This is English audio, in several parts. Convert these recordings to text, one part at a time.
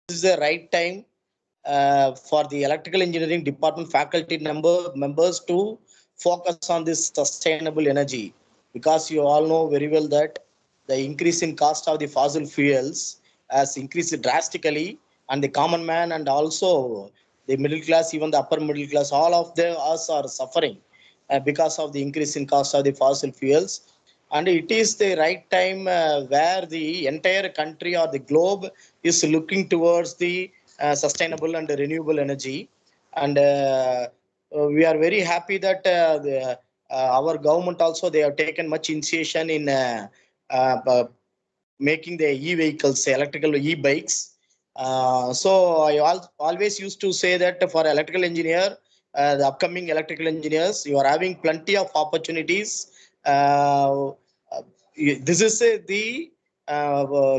is the right time for the electrical engineering department faculty members to focus on this sustainable energy, because you all know very well that the increase in cost of the fossil fuels has increased drastically, and the common man and also the middle class, even the upper middle class, all of them us are suffering because of the increase in cost of the fossil fuels. And it is the right time where the entire country or the globe is looking towards the sustainable and renewable energy. And we are very happy that our government also, they have taken much initiation in making the e-vehicles, electrical e-bikes. So I always used to say that for electrical engineer, the upcoming electrical engineers, you are having plenty of opportunities. This is the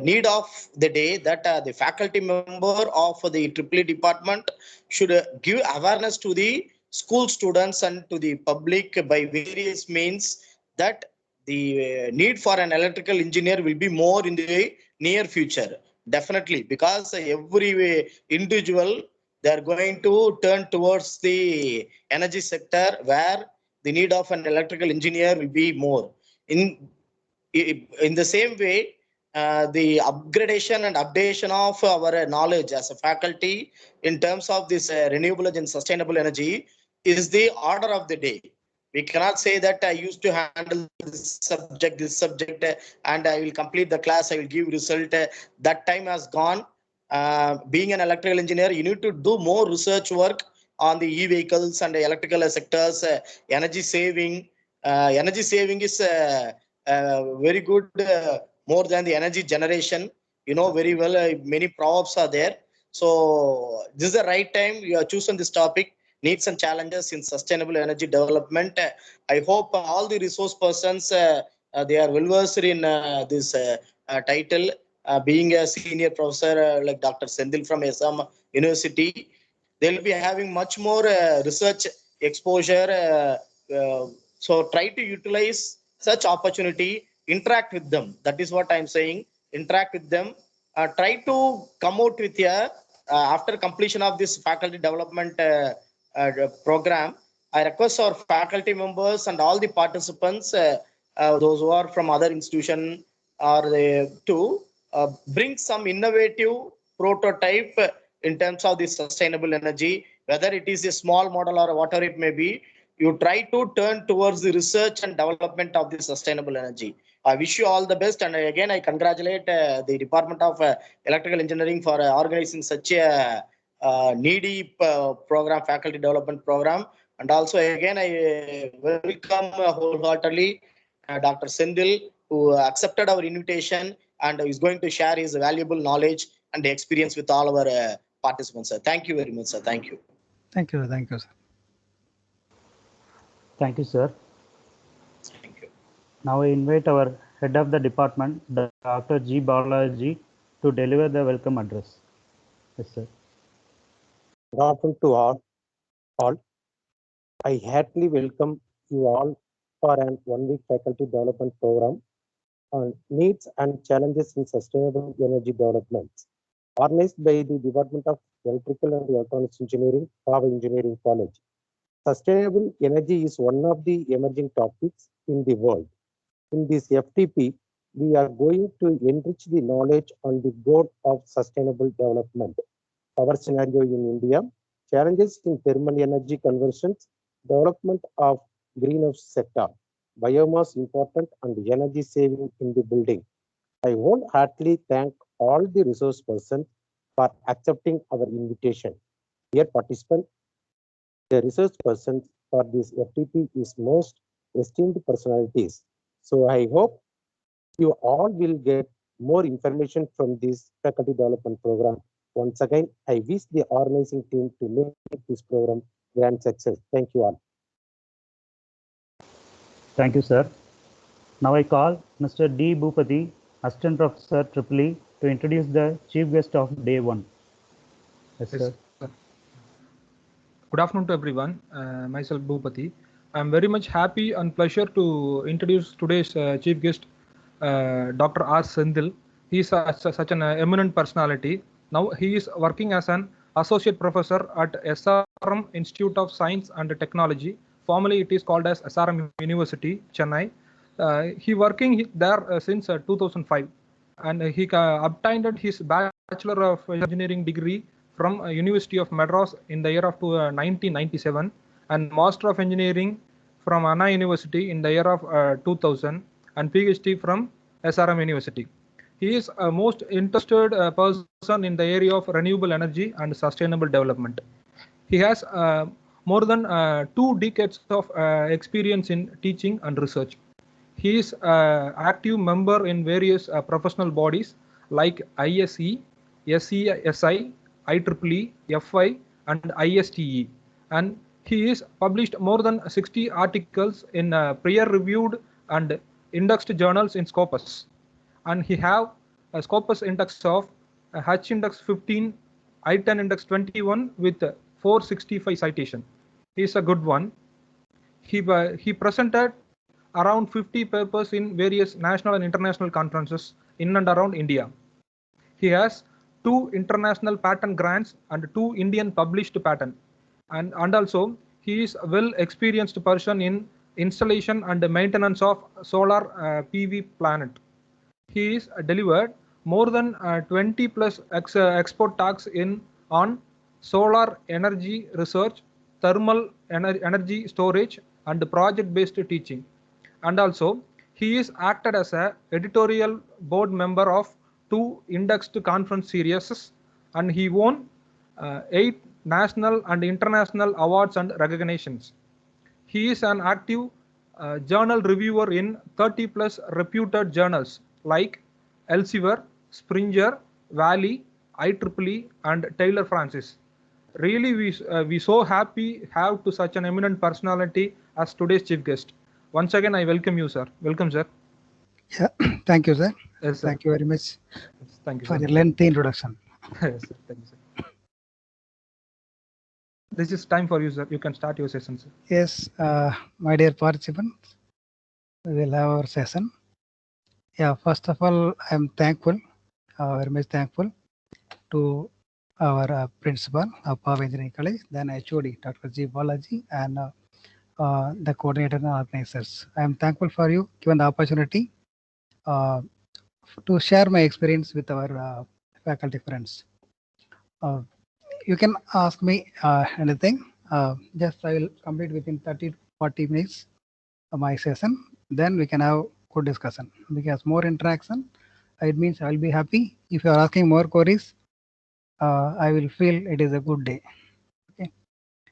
need of the day that the faculty member of the EEE department should give awareness to the school students and to the public by various means, that the need for an electrical engineer will be more in the near future, definitely, because every individual, they are going to turn towards the energy sector, where the need of an electrical engineer will be more. In the same way, the upgradation and updation of our knowledge as a faculty in terms of this renewable and sustainable energy is the order of the day. We cannot say that I used to handle this subject, and I will complete the class, I will give result. That time has gone. Being an electrical engineer, you need to do more research work on the e-vehicles and the electrical sectors, energy saving. Energy saving is very good, more than the energy generation. You know very well, many proverbs are there. So this is the right time you have chosen this topic, needs and challenges in sustainable energy development. I hope all the resource persons, they are well versed in this title. Being a senior professor like Dr. Sendil from Assam University, they'll be having much more research exposure. So try to utilize such opportunity, interact with them. That is what I'm saying. Interact with them. Try to come out with a after completion of this faculty development program. I request our faculty members and all the participants, those who are from other institution, or to bring some innovative prototype in terms of the sustainable energy, whether it is a small model or whatever it may be. You try to turn towards the research and development of the sustainable energy. I wish you all the best, and again I congratulate the Department of Electrical Engineering for organizing such a needy program, faculty development program. And also again I welcome wholeheartedly Dr. Sendil, who accepted our invitation and is going to share his valuable knowledge and experience with all our participants. Sir. Thank you very much, sir. Thank you. Thank you, sir. Thank you, sir. Thank you. Now I invite our head of the department, Dr. G. Balaji, to deliver the welcome address. Yes, sir. Good afternoon to all. I heartily welcome you all for an one-week faculty development program on needs and challenges in sustainable energy development, organized by the Department of Electrical and Electronics Engineering, Power Engineering College. Sustainable energy is one of the emerging topics in the world. In this FTP, we are going to enrich the knowledge on the goal of sustainable development, our scenario in India, challenges in thermal energy conversions, development of greenhouse sector, biomass important, and energy saving in the building. I wholeheartedly thank all the resource persons for accepting our invitation. Dear participants, the research persons for this FTP is most esteemed personalities. So I hope you all will get more information from this faculty development program. Once again, I wish the organizing team to make this program grand success. Thank you all. Thank you, sir. Now I call Mr. D. Bhupati, Assistant Professor EEE, to introduce the chief guest of day 1. Yes, sir. Good afternoon to everyone. Myself Bhupati. I am very much happy and pleasure to introduce today's chief guest, Dr. R. Sendil. He is such an eminent personality Now he is working as an associate professor at SRM Institute of Science and Technology. Formerly, it is called as SRM University, Chennai. He working there since 2005, and he obtained his Bachelor of Engineering degree from University of Madras in the year of 1997, and Master of Engineering from Anna University in the year of 2000, and PhD from SRM University. He is a most interested person in the area of renewable energy and sustainable development. He has more than 2 decades of experience in teaching and research. He is an active member in various professional bodies like ISE, SCSI, IEEE, FI, and ISTE. And he is published more than 60 articles in peer-reviewed and indexed journals in Scopus. And he have a Scopus index of H index 15, I10 index 21 with 465 citation. He is a good one. He presented around 50 papers in various national and international conferences in and around India. He has 2 international patent grants and 2 Indian published patent. And also he is a well experienced person in installation and maintenance of solar PV plant. He is delivered more than 20 plus export talks on solar energy research, thermal energy storage, and project-based teaching. And also, he is acted as a editorial board member of 2 indexed conference series, and he won 8 national and international awards and recognitions. He is an active journal reviewer in 30 plus reputed journals like Elsevier, Springer, Valley, IEEE, and Taylor Francis. Really, we so happy have to such an eminent personality as today's chief guest. Once again, I welcome you, sir. Welcome, sir. Yeah, thank you, sir. Yes, sir. Thank you very much Thank you, for sir. your lengthy introduction. Yes, sir. Thank you, sir. This is time for you, sir. You can start your session, sir. Yes, my dear participants, we will have our session. Yeah, first of all, I'm thankful, very much thankful to our principal of Power Engineering College, then HOD, Dr. G. Balaji, and the coordinator and organizers. I'm thankful for you given the opportunity to share my experience with our faculty friends. You can ask me anything. Just I will complete within 30 to 40 minutes of my session. Then we can have good discussion, because more interaction, it means I will be happy. If you are asking more queries, I will feel it is a good day. Okay.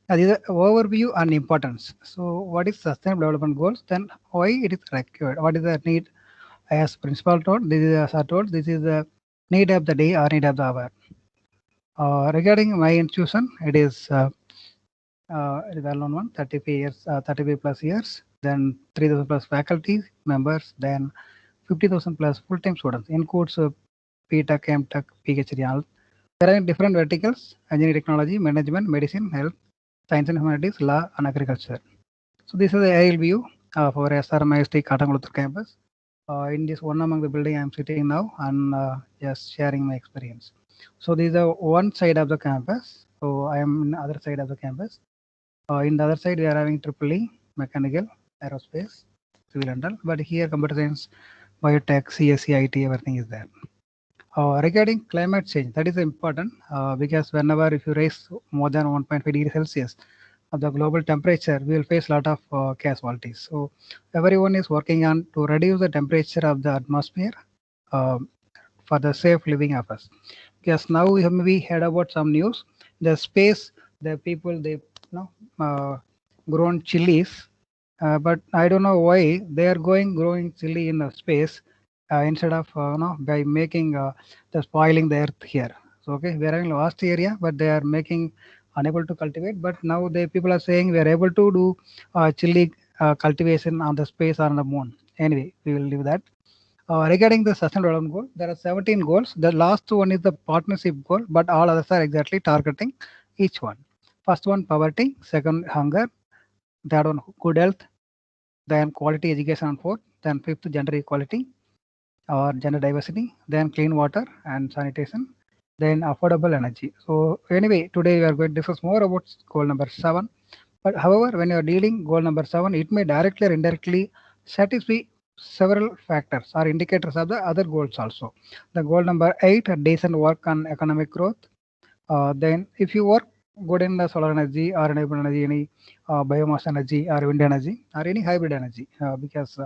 Now, this is an overview and importance. So what is sustainable development goals? Then why it is required? What is the need? As principal told, this is as I told, this is the need of the day or need of the hour. Regarding my institution, it is a well-known one, 35 plus years, then 3,000 plus faculty members, then 50,000 plus full-time students, includes PTech, MTech, PhD, all. There are different verticals: engineering, technology, management, medicine, health, science and humanities, law, and agriculture. So this is the aerial view for SRM IST Katangaluttur campus. In this one among the building I am sitting now, and just sharing my experience. So this is the one side of the campus. So I am in the other side of the campus. In the other side, we are having EEE, mechanical, aerospace, civil and all. But here, computer science, biotech, CSE, IT, everything is there. Regarding climate change, that is important because whenever if you raise more than 1.5 degrees Celsius of the global temperature, we will face a lot of casualties. So everyone is working on to reduce the temperature of the atmosphere for the safe living of us. Because now we have maybe heard about some news. The space, the people, they grown chilies, but I don't know why they are growing chili in the space instead of by making the spoiling the earth here. So okay, we are having vast area, but they are making unable to cultivate. But now the people are saying we are able to do chili cultivation on the space or on the moon. Anyway, we will leave that. Regarding the sustainable development goal, there are 17 goals. The last one is the partnership goal, but all others are exactly targeting each one. First one, poverty. Second, hunger. Third one, good health. Then quality education on fourth. Then fifth, gender equality or gender diversity. Then clean water and sanitation. then affordable energy. So anyway, today we are going to discuss more about goal number 7. But however, when you are dealing goal number 7, it may directly or indirectly satisfy several factors or indicators of the other goals also. The goal number 8, decent work on economic growth. Then if you work good in the solar energy or renewable energy, any biomass energy or wind energy or any hybrid energy, because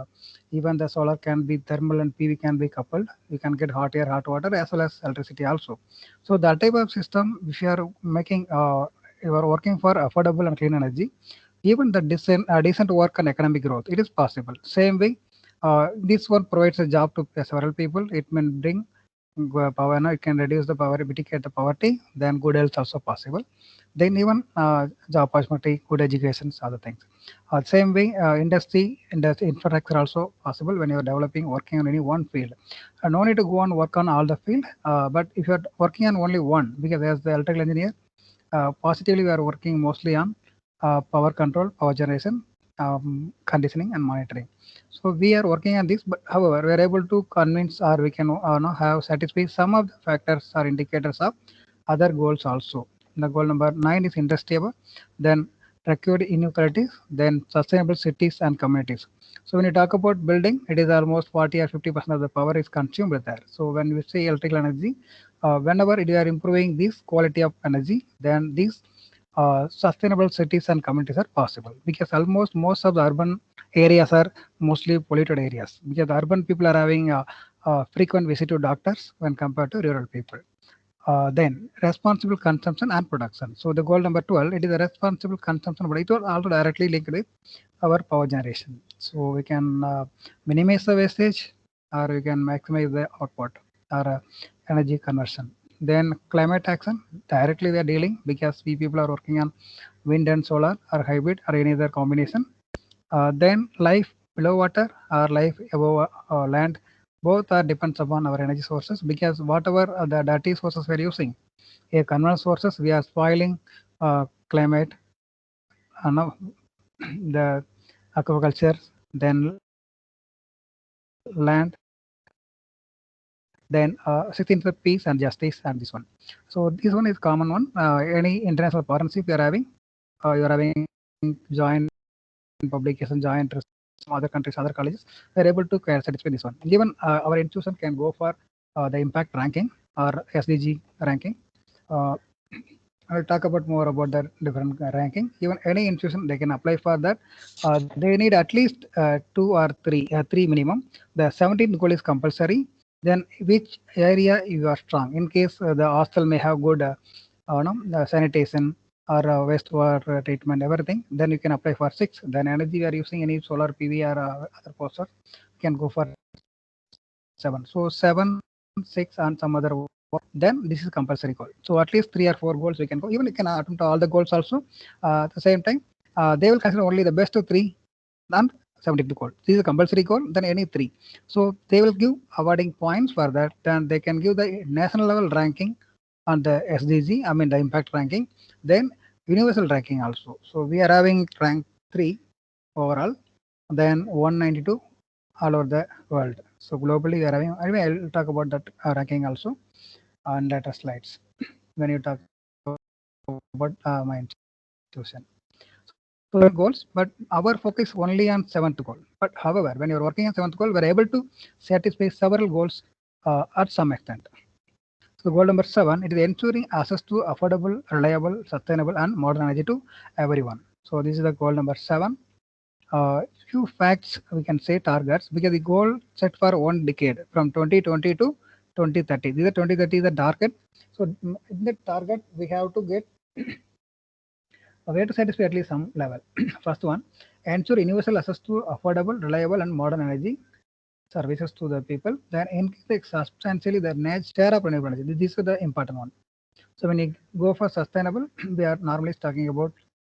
even the solar can be thermal and PV can be coupled. You can get hot air, hot water as well as electricity also. So that type of system, if you are making, you are working for affordable and clean energy, even the decent work and economic growth, it is possible. Same way, this one provides a job to several people. It may bring power, it can reduce the poverty, mitigate the poverty, then good health also possible. Then even job opportunity, good education, other things. Same way, industry infrastructure also possible when you are developing, working on any one field. No need to go and work on all the field, but if you are working on only one, because as the electrical engineer, positively we are working mostly on power control, power generation, conditioning and monitoring. So we are working on this, but however, we are able to convince or we can have satisfied some of the factors or indicators of other goals also. The goal number 9 is industrial, then record inequalities, then sustainable cities and communities. So when you talk about building, it is almost 40 or 50% of the power is consumed there. So when we say electrical energy, whenever we are improving this quality of energy, then these sustainable cities and communities are possible, because almost most of the urban areas are mostly polluted areas, because the urban people are having frequent visit to doctors when compared to rural people. Then responsible consumption and production. So the goal number 12, it is a responsible consumption, but it was also directly linked with our power generation. So we can minimize the wastage or we can maximize the output or energy conversion. Then climate action, directly we are dealing, because we people are working on wind and solar or hybrid or any other combination. Then life below water or life above land, both are depends upon our energy sources, because whatever the dirty sources we are using, a conventional sources, we are spoiling climate, no, the aquaculture, then land, then 16th peace and justice, and this one. So this one is common one. Any international partnership you are having joint publication, joint some other countries, other colleges, we are able to satisfy this one. Even our institution can go for the impact ranking or SDG ranking. I'll talk about more about the different ranking. Even any institution, they can apply for that. They need at least 2 or 3 minimum. The 17th goal is compulsory. Then which area you are strong? In case the hostel may have good sanitation or wastewater treatment, everything, then you can apply for 6. Then energy, we are using any solar PV or other power, you can go for 7. So 7, 6 and some other, then this is compulsory goal. So at least 3 or 4 goals we can go. Even you can attempt all the goals also. At the same time, they will consider only the best of 3 and 17th goal. This is a compulsory goal, then any 3. So they will give awarding points for that. Then they can give the national level ranking on the SDG, I mean the impact ranking, then universal ranking also. So we are having rank 3 overall, then 192 all over the world. So globally we are having, anyway, I'll talk about that ranking also on later slides when you talk about my institution. So goals, but our focus only on 7th goal. But however, when you're working on 7th goal, we're able to satisfy several goals at some extent. So goal number 7, it is ensuring access to affordable, reliable, sustainable, and modern energy to everyone. So this is the goal number 7. Few facts we can say targets, because the goal set for 1 decade from 2020 to 2030. This is 2030 is the target. So in the target we have to get we have to satisfy at least some level. First one, ensure universal access to affordable, reliable, and modern energy services to the people. Then increase substantially the net share of renewable energy. This is the important one. So when you go for sustainable, we are normally talking about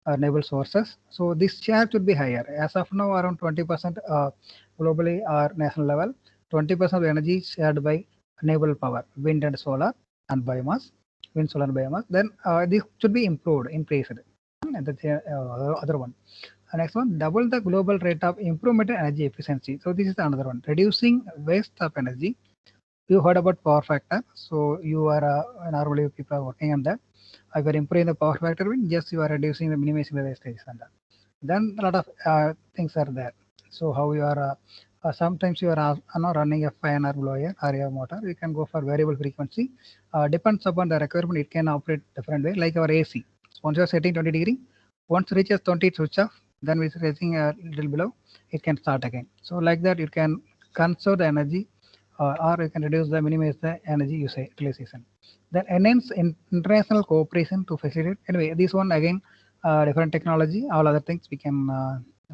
renewable sources. So this share should be higher. As of now, around 20% globally or national level, 20% of energy shared by renewable power, wind and solar and biomass, wind, solar and biomass. Then this should be improved, increased. And the other one. Next one, double the global rate of improvement in energy efficiency. So this is another one, reducing waste of energy. You heard about power factor. So you are normally people are working on that. If you are improving the power factor, just you are reducing the minimizing the wastage on that. Then a lot of things are there. So how you are sometimes you are running a fan or blower or a motor, you can go for variable frequency. Depends upon the requirement, it can operate different way. Like our AC, once you are setting 20 degree, once reaches 20, switch off. Then with raising a little below, it can start again. So like that, you can conserve the energy, or you can reduce the minimize the energy usage utilization. Then enhance international cooperation to facilitate. Anyway, this one again, different technology, all other things we can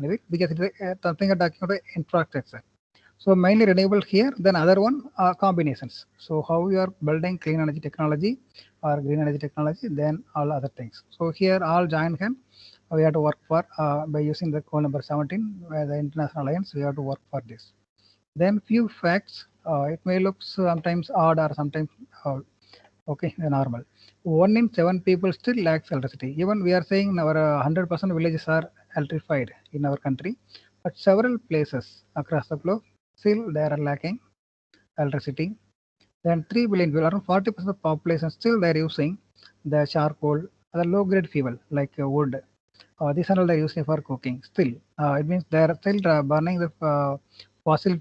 leave it because it's something talking about infrastructure. So mainly renewable here, then other one combinations. So how you are building clean energy technology or green energy technology, then all other things. So here all join hand, we have to work for by using the goal number 17, where the International Alliance, we have to work for this. Then few facts, it may look sometimes odd or sometimes okay, normal. 1 in 7 people still lacks electricity. Even we are saying our 100% villages are electrified in our country, but several places across the globe still they are lacking electricity. Then 3 billion people, around 40% of the population still they are using the charcoal, the low grade fuel like wood. These are all they are using for cooking. Still, it means they are still burning the fossil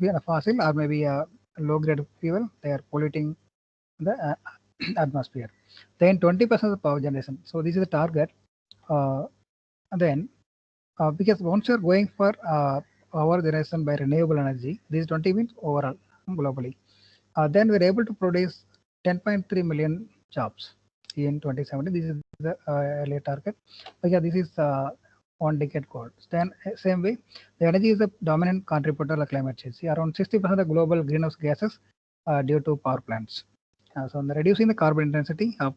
or maybe low grade fuel. They are polluting the atmosphere. Then 20% of the power generation. So this is the target. Then because once you're going for power generation by renewable energy, this 20 means overall globally. Then we're able to produce 10.3 million jobs in 2017. This is the earlier target. But yeah, this is 1 decade goal. Then same way, the energy is a dominant contributor to climate change. See, around 60% of the global greenhouse gases due to power plants. So reducing the carbon intensity of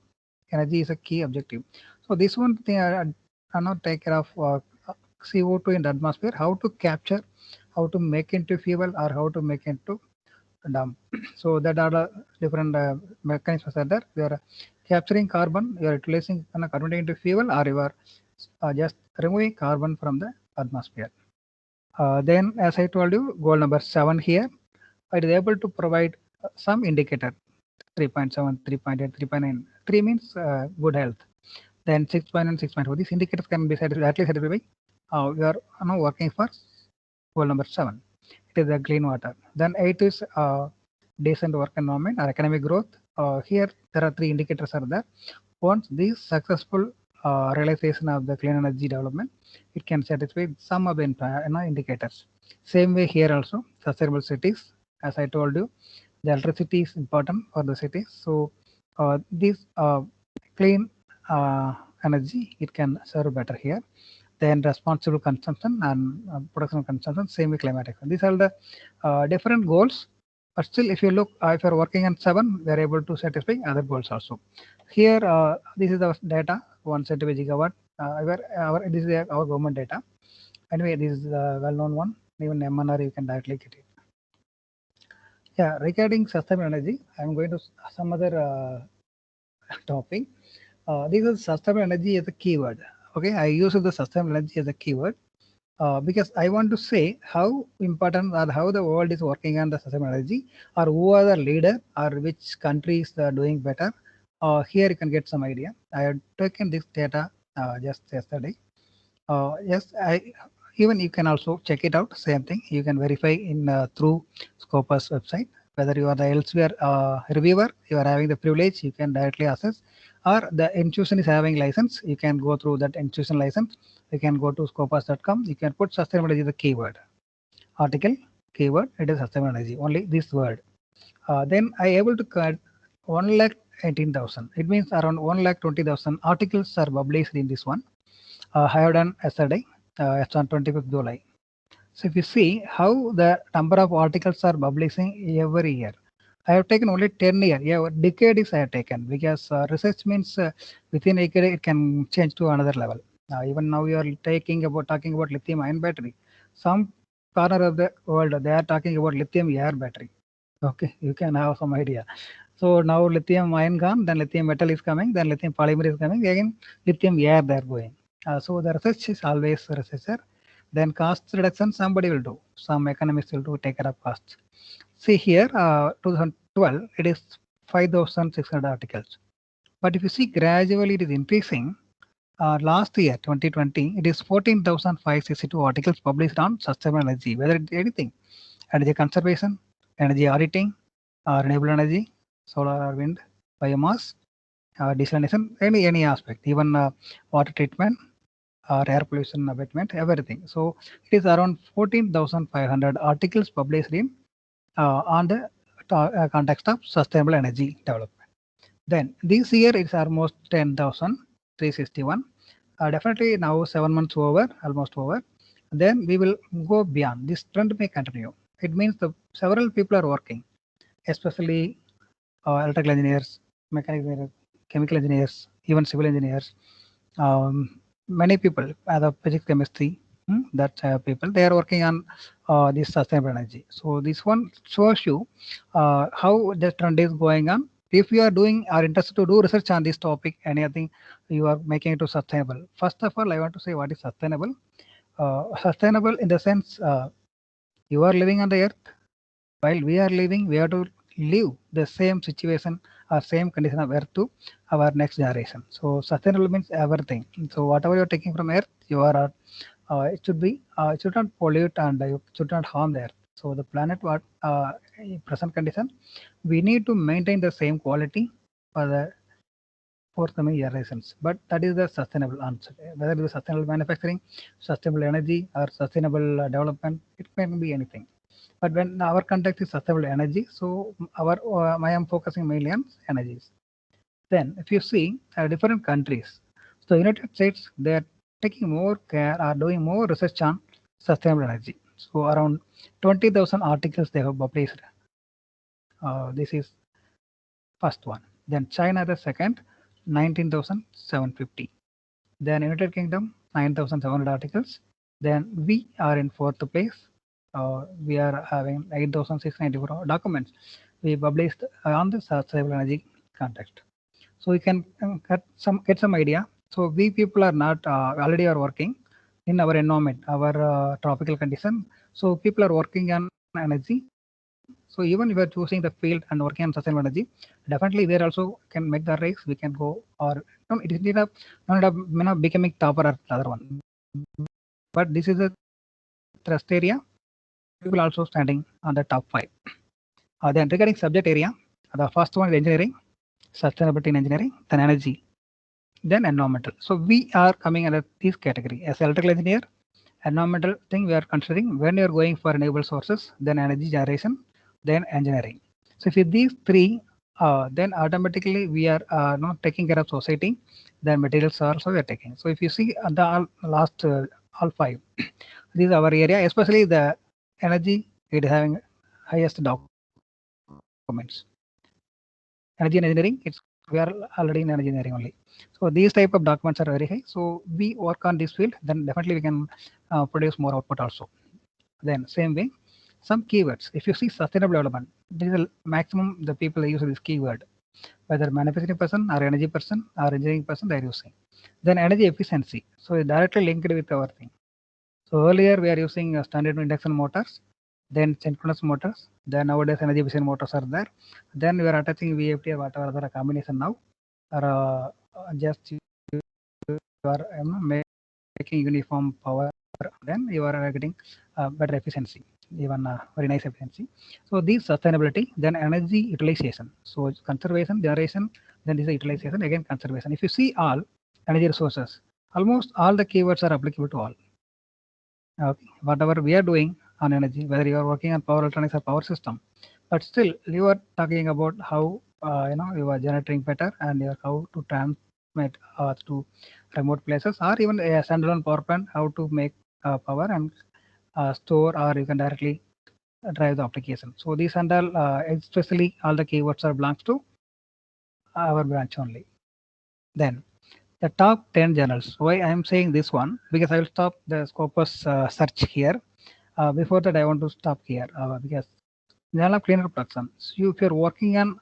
energy is a key objective. So this one thing are not take care of CO2 in the atmosphere, how to capture, how to make into fuel, or how to make into dump. So that are the different mechanisms are there. You are capturing carbon, you are utilizing carbon into fuel, or you are just removing carbon from the atmosphere. Then as I told you, goal number 7 here, it is able to provide some indicator. 3.7, 3.8, 3.9. 3 means good health. Then 6.1, 6.4. These indicators can be directly satisfied by we are now working for goal number 7. It is the clean water. Then 8 is decent work environment or economic growth. Here there are 3 indicators are there. Once this successful realization of the clean energy development, it can satisfy some of the indicators. Same way here also, sustainable cities. As I told you, the electricity is important for the cities. So this clean energy, it can serve better here. Then responsible consumption and production consumption, same with climate action. These are the different goals. But still, if you look, if you're working on 7, we are able to satisfy other goals also. Here, this is the data, 175 gigawatt. This is our government data. Anyway, this is a well-known one. Even MNR, you can directly get it. Yeah, regarding sustainable energy, I'm going to some other topic. This is sustainable energy as a keyword. Okay, I use the sustainable energy as a keyword because I want to say how important or how the world is working on the sustainable energy, or who are the leader, or which countries are doing better. Here you can get some idea. I have taken this data just yesterday. Yes, even you can also check it out. Same thing, you can verify in through Scopus website. Whether you are the elsewhere reviewer, you are having the privilege, you can directly access, or the institution is having license, you can go through that institution license. You can go to scopus.com. You can put sustainable energy the keyword. Article keyword, it is sustainable energy. Only this word. Then I able to cut 1,18,000. It means around 1,20,000 articles are published in this one. I have done yesterday. It's on 25th July. So if you see how the number of articles are publishing every year, I have taken only 10 years. Yeah, decades I have taken, because research means within a decade it can change to another level. Even now you are talking about lithium ion battery. Some corner of the world they are talking about lithium air battery. Okay, you can have some idea. So now lithium ion gone, then lithium metal is coming, then lithium polymer is coming, again lithium air they are going. So the research is always researcher. Then cost reduction somebody will do. Some economists will do take care of costs. See here, 12, it is 5,600 articles. But if you see gradually it is increasing. Last year, 2020, it is 14,562 articles published on sustainable energy, whether it's anything, energy conservation, energy auditing, renewable energy, solar or wind, biomass, desalination, any aspect, even water treatment or air pollution abatement, everything. So it is around 14,500 articles published in on the context of sustainable energy development. Then this year it's almost 10,361. Definitely now 7 months over, almost over. Then we will go beyond. This trend may continue. It means the several people are working, especially electrical engineers, mechanical engineers, chemical engineers, even civil engineers. Many people, other physics, chemistry, that people, they are working on this sustainable energy. So this one shows you how the trend is going on. If you are doing or interested to do research on this topic, anything you are making it to sustainable. First of all, I want to say what is sustainable. Sustainable in the sense you are living on the earth. While we are living, we have to live the same situation or same condition of earth to our next generation. So sustainable means everything. So whatever you are taking from earth, you are it should be it should not pollute and it should not harm the earth. So the planet, what in present condition, we need to maintain the same quality for the forthcoming generations. But that is the sustainable answer. Whether it is sustainable manufacturing, sustainable energy, or sustainable development, it can be anything. But when our context is sustainable energy, so our I am focusing mainly on energies. Then, if you see different countries, so United States, they are taking more care, are doing more research on sustainable energy. So around 20,000 articles they have published. This is first one. Then China the second, 19,750. Then United Kingdom, 9,700 articles. Then we are in fourth place. We are having 8,694 documents we published on the sustainable energy context. So you can get some idea. So we people are not already are working in our environment, our tropical condition. So people are working on energy. So even if we are choosing the field and working on sustainable energy, definitely there also can make the race. We can go, or it is not becoming topper or the other one. But this is a thrust area. People also standing on the top 5. Then regarding subject area, the first one is engineering, sustainability in engineering, then energy, then environmental. So we are coming under this category as electrical engineer. Environmental thing we are considering when you are going for renewable sources, then energy generation, then engineering. So if these three, then automatically we are not taking care of society. Then materials are also we are taking. So if you see the last all 5, this is our area, especially the energy. It is having highest documents. Energy and engineering, we are already in energy engineering only. So these type of documents are very high. So we work on this field, then definitely we can produce more output also. Then same way, some keywords. If you see sustainable development, this is the maximum the people use this keyword, whether manufacturing person or energy person or engineering person they are using. Then energy efficiency. So it's directly linked with our thing. So earlier we are using standard induction motors, then synchronous motors, then nowadays energy efficient motors are there. Then we are attaching VFD or whatever other combination now, or just you are making uniform power, then you are getting better efficiency, even very nice efficiency. So these sustainability, then energy utilization. So conservation, generation, then this is utilization, again conservation. If you see all energy resources, almost all the keywords are applicable to all. Okay. Whatever we are doing on energy, whether you are working on power electronics or power system, but still you are talking about how you are generating better and how to transmit to remote places, or even a standalone power plant, how to make power and store, or you can directly drive the application. So these and all, especially all the keywords are belongs to our branch only. Then the top 10 journals. Why I am saying this one? Because I will stop the Scopus search here. Before that, I want to stop here because Journal of Cleaner Production. So if you're working on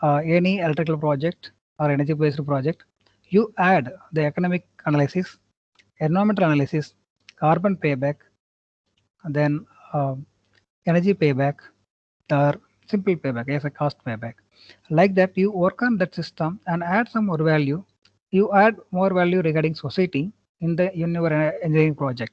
any electrical project or energy-based project, you add the economic analysis, environmental analysis, carbon payback, then energy payback, or simple payback as a cost payback. Like that, you work on that system and add some more value. You add more value regarding society in your engineering project.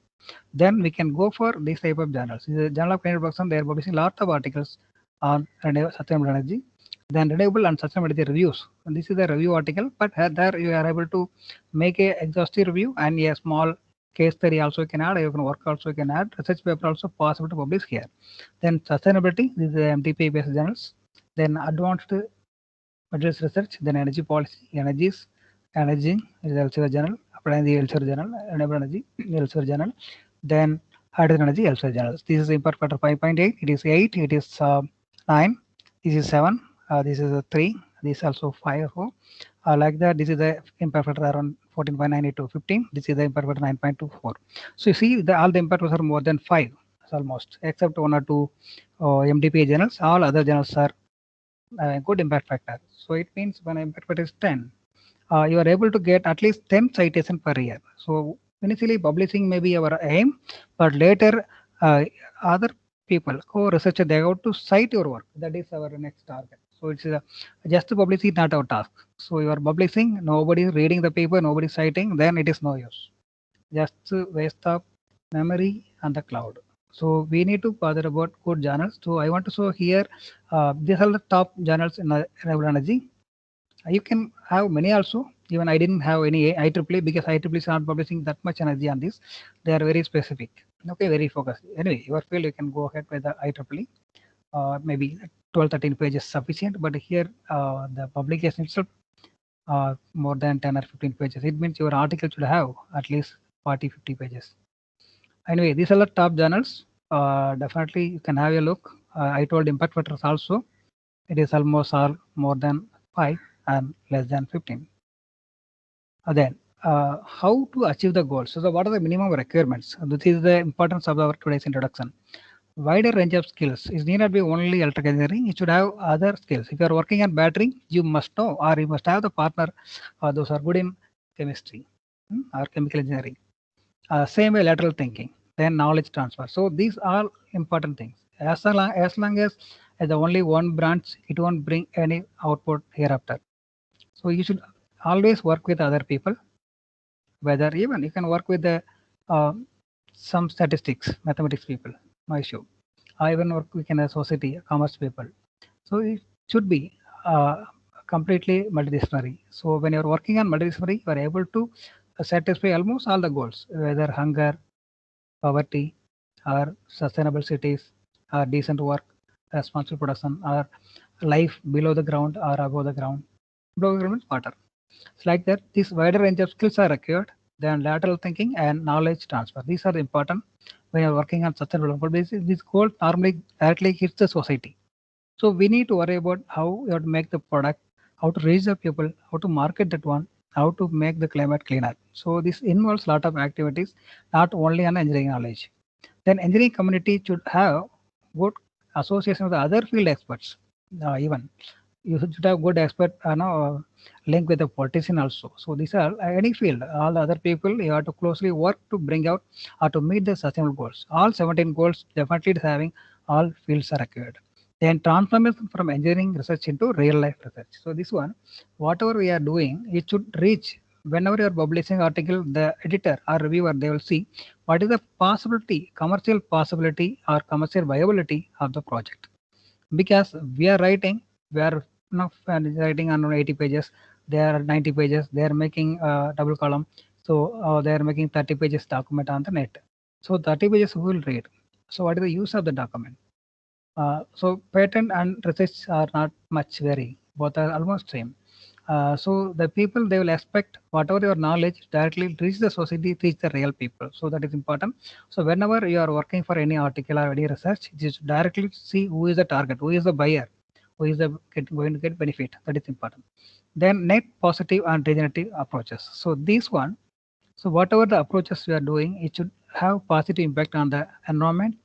Then we can go for this type of journals. In the Journal of Climate Production, they are publishing lots of articles on sustainable energy. Then renewable and sustainable energy reviews. And this is a review article, but there you are able to make a exhaustive review and a small case study also you can add. You can work also you can add. Research paper also possible to publish here. Then sustainability. This is the MTP based journals. Then advanced materials research. Then energy policy, energies, energy is Elsevier journal. Applying the Elsevier journal. Renewable energy Elsevier journal. Then hydrogen energy Elsevier journals. This is impact factor 5.8. It is 8. It is 9. This is 7. This is a 3. This is also 5 or 4. Like that, this is the impact factor around 14.98 to 15. This is the impact factor 9.24. So you see, all the impact factors are more than 5 almost, except 1 or 2 MDPA journals. All other journals are good impact factor. So it means when impact factor is 10, you are able to get at least 10 citations per year. So initially publishing may be our aim, but later other people, co-researcher, they have to cite your work. That is our next target. So it's just to publish is not our task. So you are publishing, nobody is reading the paper, nobody is citing, then it is no use. Just waste of memory and the cloud. So we need to bother about good journals. So I want to show here, these are the top journals in renewable energy. You can have many also. Even I didn't have any IEEE because IEEE is not publishing that much energy on this. They are very specific. Okay, very focused. Anyway, your field you can go ahead with the IEEE. Maybe 12-13 pages sufficient, but here the publication itself more than 10 or 15 pages. It means your article should have at least 40-50 pages. Anyway, these are the top journals. Definitely you can have a look. I told impact factors also. It is almost all more than 5 and less than 15. Then how to achieve the goals? So what are the minimum requirements? This is the importance of our today's introduction. Wider range of skills. It need not be only electrical engineering. It should have other skills. If you are working on battery, you must know, or you must have the partner, those are good in chemistry or chemical engineering. Same way lateral thinking, then knowledge transfer. So these are important things. As long as the only one branch, it won't bring any output hereafter. So you should always work with other people. Whether even you can work with the some statistics, mathematics people, no issue. I even work with a society, commerce people. So it should be completely multidisciplinary. So when you're working on multidisciplinary, you are able to satisfy almost all the goals, whether hunger, poverty, or sustainable cities, or decent work, responsible production, or life below the ground or above the ground. Below the ground is water. It's like that. This wider range of skills are required. Then lateral thinking and knowledge transfer. These are important when you're working on sustainable development. This goal normally directly hits the society. So we need to worry about how you have to make the product, how to reach the people, how to market that one, how to make the climate cleaner. So this involves a lot of activities, not only on engineering knowledge. Then engineering community should have good association with the other field experts. Even you should have good expert link with the politician also. So these are any field, all the other people you have to closely work to bring out or to meet the sustainable goals. All 17 goals definitely is having all fields are required. Then transformation from engineering research into real life research. So this one, whatever we are doing, it should reach whenever you are publishing article, the editor or reviewer, they will see what is the possibility, commercial possibility or commercial viability of the project. Because we are writing, we are writing on 80 pages, they are 90 pages, they are making double column. So they are making 30 pages document on the net. So 30 pages who will read? So what is the use of the document? So patent and research are not much vary, both are almost same. So the people, they will expect whatever your knowledge directly reach the society, reach the real people. So that is important. So whenever you are working for any article or any research, just directly see who is the target, who is the buyer, who is going to get benefit. That is important. Then net positive and regenerative approaches. So this one, so whatever the approaches we are doing, it should have positive impact on the environment.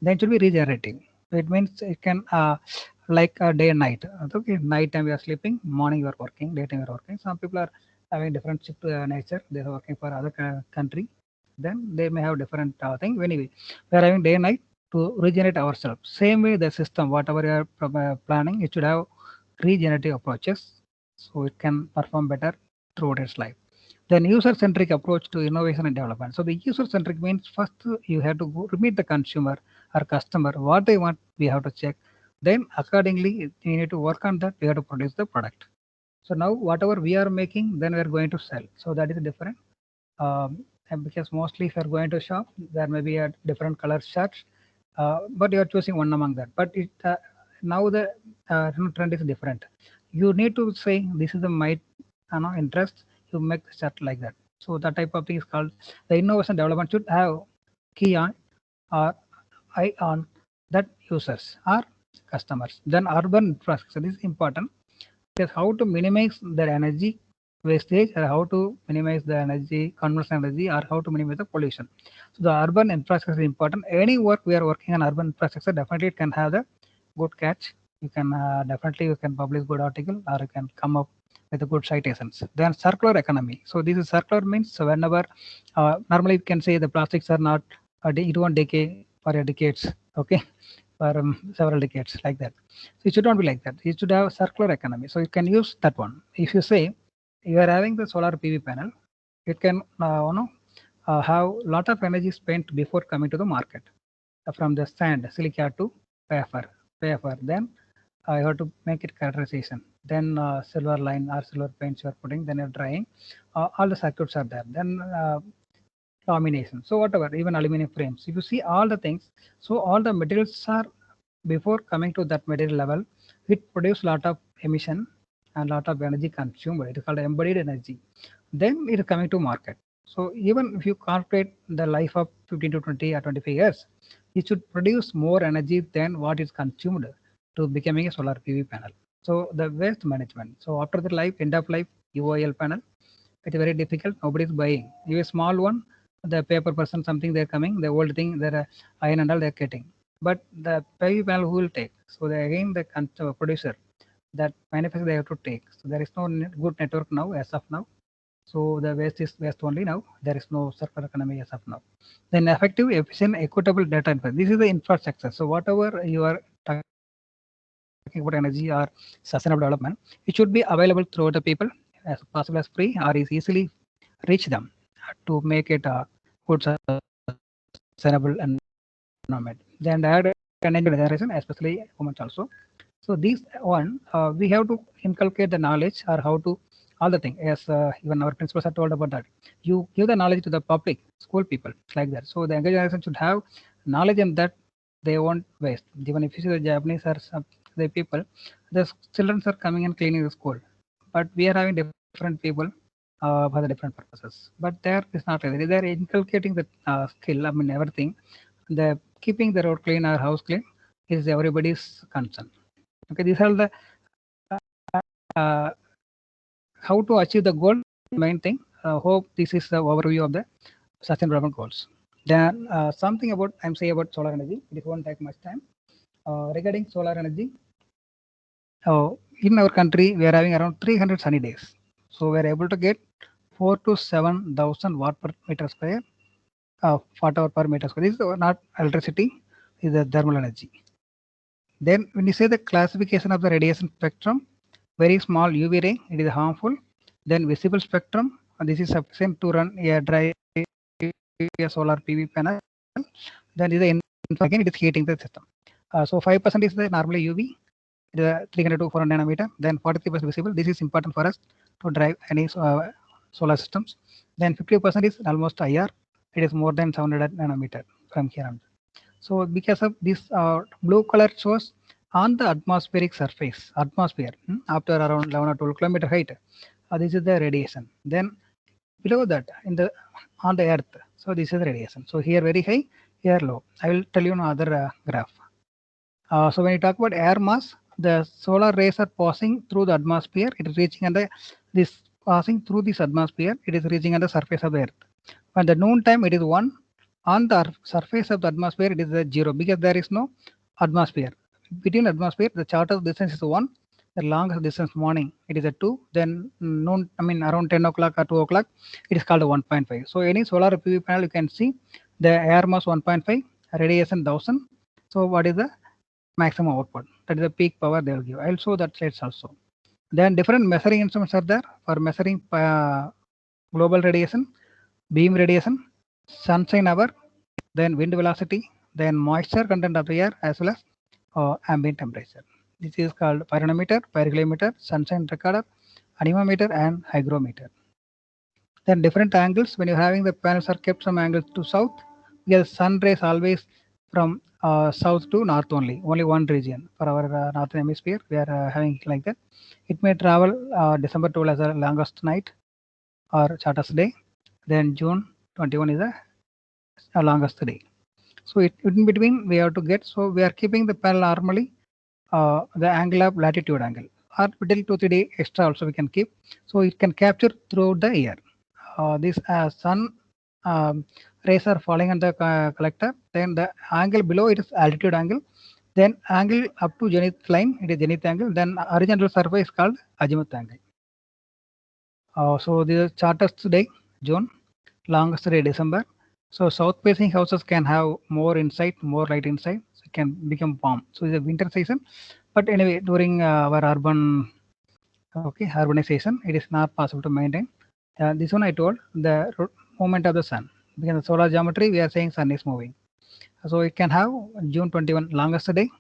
Then it should be regenerative. It means it can like day and night. Okay, night time we are sleeping, morning you are working, daytime you are working. Some people are having different shift nature. They are working for other country. Then they may have different thing. Anyway, we are having day and night. to regenerate ourselves. Same way the system, whatever you are planning, it should have regenerative approaches so it can perform better throughout its life. Then user-centric approach to innovation and development. So the user-centric means first you have to go meet the consumer or customer, what they want, we have to check. Then accordingly, we need to work on that, we have to produce the product. So now whatever we are making, then we are going to sell. So that is different. And because mostly if you are going to shop, there may be a different color shirts, but you are choosing one among that. But it now the trend is different. You need to say this is the my interest. You make the shirt like that. So that type of thing is called the innovation development should have key on or eye on that users or customers. Then urban infrastructure is important because how to minimize their energy wastage or how to minimize the energy conversion energy or how to minimize the pollution. So the urban infrastructure is important. Any work we are working on urban infrastructure definitely can have the good catch. You can definitely you can publish good article or you can come up with the good citations. Then circular economy. So this is circular means so whenever normally you can say the plastics are not it won't decay for decades. Okay, for several decades like that. So it should not be like that. It should have a circular economy. So you can use that one. If you say you are having the solar PV panel, it can have lot of energy spent before coming to the market from the sand, silica to wafer. Then you have to make it characterization. Then silver line or silver paints you are putting. Then you're drying. All the circuits are there. Then lamination. So whatever, even aluminum frames. If you see all the things, so all the materials are before coming to that material level, it produces lot of emission and lot of energy consumed. It is called embodied energy. Then it is coming to market. So even if you calculate the life of 15 to 20 or 25 years, it should produce more energy than what is consumed to becoming a solar PV panel. So the waste management. So after the life, end of life, UOL panel, it's very difficult. Nobody is buying. You a small one, the paper person, something they're coming, the old thing, they're iron and all they're getting. But the PV panel who will take? So they, again the producer, that manufacturer they have to take. So there is no good network now as of now. So the waste is waste only now. There is no circular economy as of now. Then effective, efficient, equitable data. This is the infrastructure. So whatever you are talking about energy or sustainable development, it should be available throughout the people as possible as free or is easily reach them to make it a good sustainable environment. Then the energy generation, especially women also. So these one we have to inculcate the knowledge or how to all the thing as even our principals are told about that. You give the knowledge to the public, school people like that. So the younger generation should have knowledge in that they won't waste. Even if you see the Japanese or some the people, the children are coming and cleaning the school, but we are having different people for the different purposes. But there is not really. They are inculcating the skill. I mean everything. The keeping the road clean or house clean is everybody's concern. Okay, these are the how to achieve the goal. Main thing. Hope this is the overview of the sustainable development goals. Then something about I'm saying about solar energy. It won't take much time. Regarding solar energy, in our country we are having around 300 sunny days. So we are able to get 4 to 7,000 watt per meter square, watt hour per meter square. This is not electricity, is the thermal energy. Then when you say the classification of the radiation spectrum, very small UV ray, it is harmful. Then visible spectrum, this is sufficient to run a dry solar PV panel. Then is the again it is heating the system. So 5% is the normally UV, it is 300 to 400 nanometer. Then 43% visible. This is important for us to drive any solar systems. Then 50% is almost IR. It is more than 700 nanometer from here on. So because of this blue color shows on the atmospheric surface, atmosphere after around 11 or 12 kilometer height, this is the radiation. Then below that in the on the earth, so this is the radiation. So here very high, here low. I will tell you another graph. So when you talk about air mass, the solar rays are passing through the atmosphere. It is reaching on the this passing through this atmosphere. It is reaching on the surface of the earth. When the noon time, it is 1. On the surface of the atmosphere, it is a 0 because there is no atmosphere. Between atmosphere, the shortest distance is 1. The longest distance morning, it is a 2. Then noon, I mean around 10 o'clock or 2 o'clock, it is called a 1.5. So any solar PV panel, you can see the air mass 1.5, radiation 1000, So what is the maximum output? That is the peak power they will give. I'll show that slides also. Then different measuring instruments are there for measuring global radiation, beam radiation, sunshine hour, then wind velocity, then moisture content of the air, as well as ambient temperature. This is called pyranometer, pyroclimeter, sunshine recorder, anemometer, and hygrometer. Then different angles, when you're having the panels are kept some angles to south, because sun rays always from south to north only one region. For our northern hemisphere, we are having like that. It may travel December 12 as the longest night or shortest day. Then June 21 is the longest day. So in between we have to get, so we are keeping the panel normally the angle of latitude angle, or little 2-3 day extra also we can keep, so it can capture throughout the year. This sun rays are falling on the collector, then the angle below it is altitude angle, then angle up to zenith line it is zenith angle, then horizontal surface is called azimuth angle. So the shortest day June, longest day December. So south facing houses can have more insight, more light inside, so it can become warm. So it's a winter season, but anyway during our urbanization it is not possible to maintain. This one I told the movement of the sun, because the solar geometry we are saying sun is moving. So it can have June 21 longest day,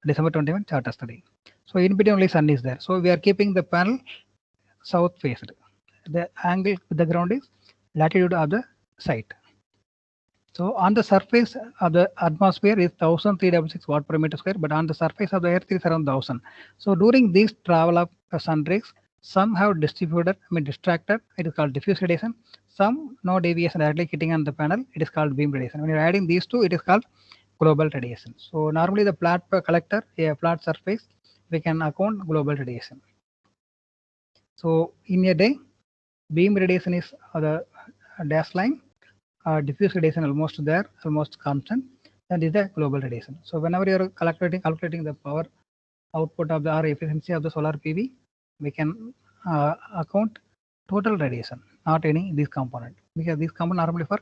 December 21 shortest day. So in between only sun is there. So we are keeping the panel south faced. The angle with the ground is latitude of the site. So on the surface of the atmosphere is 1366 watt per meter square, but on the surface of the earth is around 1000. So during this travel of sun rays, some have distracted, it is called diffuse radiation. Some no deviation directly hitting on the panel, it is called beam radiation. When you're adding these two, it is called global radiation. So normally the flat collector, a flat surface, we can account global radiation. So in a day, beam radiation is the dash line, diffuse radiation almost there, almost constant, and is the global radiation. So whenever you are calculating the power output of the or efficiency of the solar PV, we can account total radiation, not any this component, because this component normally for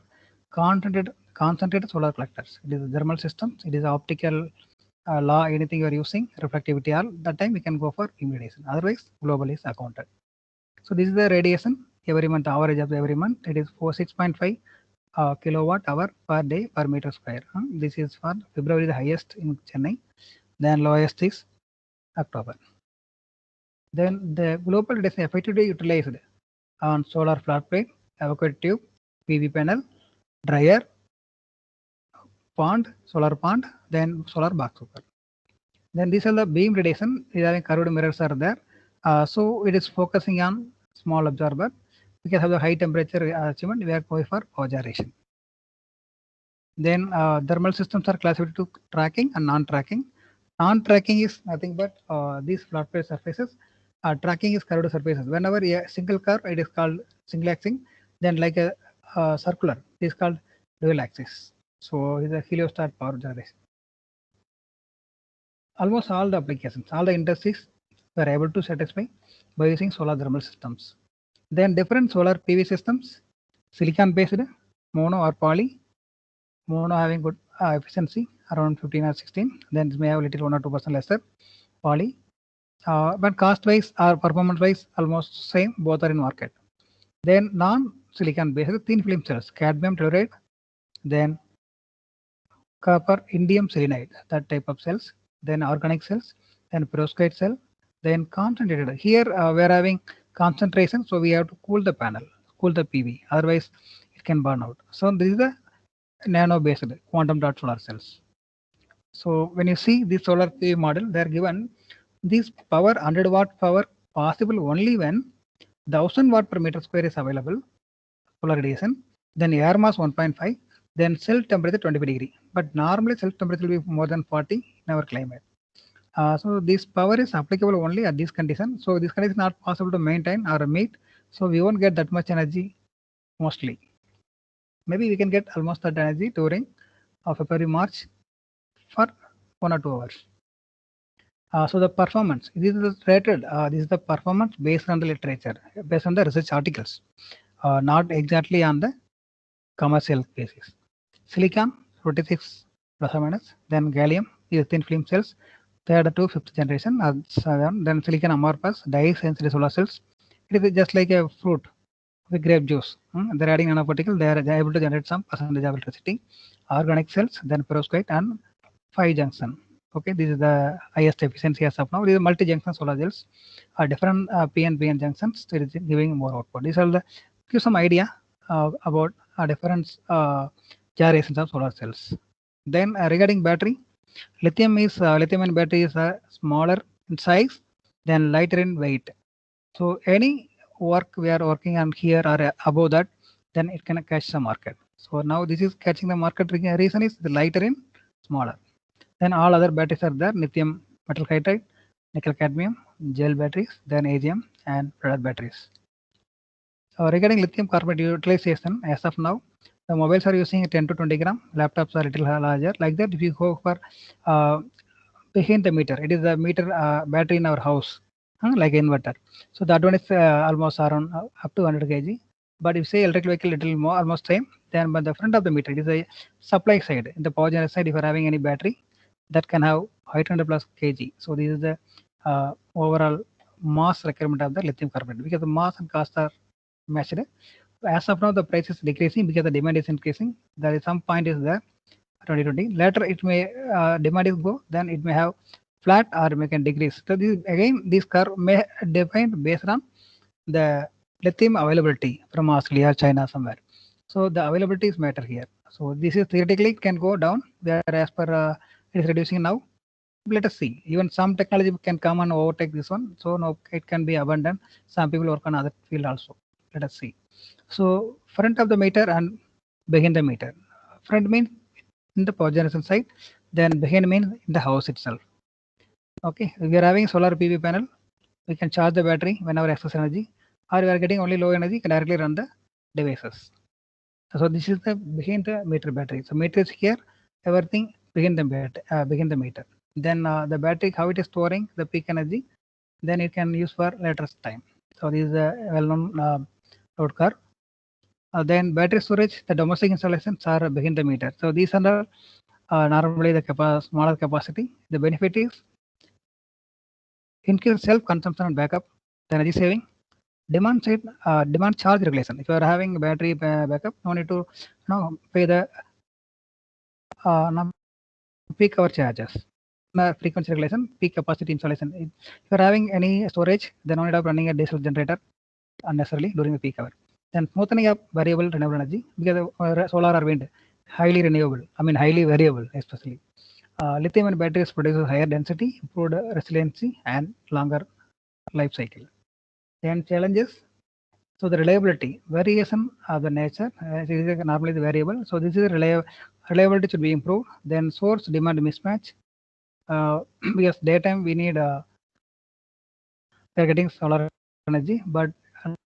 concentrated solar collectors. It is thermal systems, it is optical law, anything you are using, reflectivity, all that time we can go for beam radiation. Otherwise, global is accounted. So this is the radiation every month, average of every month. It is 6.5 kilowatt hour per day per meter square. This is for February the highest in Chennai, then lowest is October. Then the global radiation effectively utilized on solar flat plate, evacuated tube, PV panel, dryer, pond, solar pond, then solar box cooker. Then these are the beam radiation. These are curved mirrors are there. So it is focusing on small absorber. Because of the high temperature achievement, we are going for power generation. Then thermal systems are classified to tracking and non-tracking. Non-tracking is nothing but these flat plate surfaces. Tracking is curved surfaces. Whenever a single curve, it is called single axis. Then like a circular, it is called dual axis. So it's a heliostat power generation. Almost all the applications, all the industries were able to satisfy by using solar thermal systems. Then different solar PV systems, silicon based, mono or poly. Mono having good efficiency around 15 or 16, then it may have a little 1 or 2% lesser. Poly, but cost wise or performance wise almost same, both are in market. Then non-silicon based thin film cells, cadmium telluride, then copper indium selenide, that type of cells, then organic cells, then perovskite cell, then concentrated. Here we are having concentration, so we have to cool the panel, cool the PV, otherwise it can burn out. So this is the nano based quantum dot solar cells. So when you see this solar PV model, they are given this power 100 watt power possible only when 1000 watt per meter square is available, solar radiation, then air mass 1.5, then cell temperature 25 degree. But normally cell temperature will be more than 40 in our climate. So this power is applicable only at this condition. So this condition is not possible to maintain or meet. So we won't get that much energy mostly. Maybe we can get almost that energy during February, March for 1 or 2 hours. So the performance, this is rated, this is the performance based on the literature, based on the research articles, not exactly on the commercial basis. Silicon 46 plus or minus. Then gallium is thin film cells, third to fifth generation. Then silicon amorphous dye sensitive solar cells. It is just like a fruit, the grape juice. They're adding nanoparticle. They are able to generate some percentage of electricity. Organic cells, then perovskite and 5-junction. Okay, this is the highest efficiency as of now. These are multi-junction solar cells. Different PN junctions. It is giving more output. These are the give some idea about different generations of solar cells. Then regarding battery, lithium ion battery is smaller in size, then lighter in weight. So any work we are working on here or above that, then it can catch the market. So now this is catching the market reason is the lighter in smaller. Then all other batteries are there: lithium metal hydride, nickel cadmium, gel batteries, then AGM and product batteries. Regarding lithium carbonate utilization, as of now, the mobiles are using 10 to 20 gram, laptops are a little larger. Like that, if you go for behind the meter, it is the meter battery in our house, like inverter. So that one is almost around up to 100 kg. But if say electric vehicle, little more, almost same. Then by the front of the meter, it is a supply side. In the power generation side, if you are having any battery, that can have 800 plus kg. So this is the overall mass requirement of the lithium carbonate, because the mass and cost are matched. As of now, the price is decreasing because the demand is increasing. There is some point is there 2020. Later it may demand is go, then it may have flat or it may can decrease. So this curve may define based on the lithium availability from Australia, China, somewhere. So the availability is matter here. So this is theoretically can go down, where as per it is reducing now. Let us see. Even some technology can come and overtake this one. So no, it can be abandoned. Some people work on other field also. Let us see. So front of the meter and behind the meter. Front means in the power generation side, then behind means in the house itself. Okay, if we are having solar PV panel, we can charge the battery whenever excess energy, or we are getting only low energy, can directly run the devices. So this is the behind the meter battery. So meter is here, everything behind the meter. Then the battery, how it is storing the peak energy, then it can use for later time. So this is a well-known load curve. Then battery storage, the domestic installations are behind the meter. So these are normally the smaller capacity. The benefit is increase self-consumption and backup, the energy saving, demand side, demand charge regulation. If you are having battery backup, no need to pay the peak hour charges. Frequency regulation, peak capacity installation. If you are having any storage, then no need of running a diesel generator unnecessarily during the peak hour. Then smoothing up variable renewable energy, because solar or wind highly renewable, highly variable, especially. Lithium ion batteries produce higher density, improved resiliency, and longer life cycle. Then challenges. So the reliability, variation of the nature, it is normally the variable. So this is reliability should be improved. Then source demand mismatch. Because daytime we need we are getting solar energy, but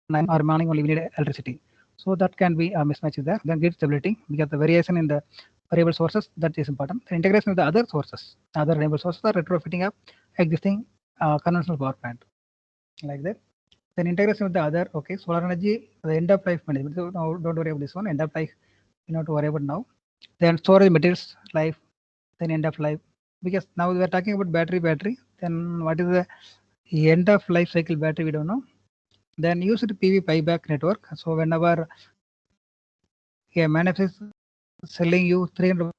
night or morning only we need electricity. So that can be a mismatch there. Then grid stability, because the variation in the variable sources, that is important. The integration with the other sources, other renewable sources, are retrofitting up existing conventional power plant, like that. Then integration with the other, okay, solar energy, the end of life management. So now don't worry about this one. End of life, you know, to worry about now. Then storage materials life, then end of life. Because now we are talking about battery. Then what is the end of life cycle battery? We don't know. Then use the PV buyback network. So whenever a manufacturer is selling you 300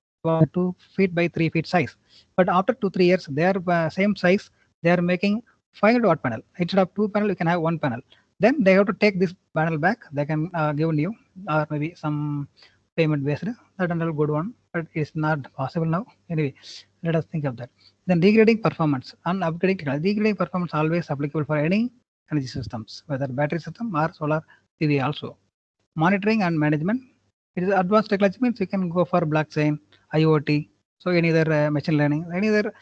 2 feet by 3 feet size, but after 2-3 years, their same size, they are making 500 watt panel. Instead of 2 panel, you can have 1 panel. Then they have to take this panel back. They can give new or maybe some payment based. That another good one, but it's not possible now. Anyway, let us think of that. Then degrading performance and upgrading technology. Degrading performance always applicable for any energy systems, whether battery system or solar PV also. Monitoring and management. It is advanced technology means you can go for blockchain, IoT. So any other machine learning, any other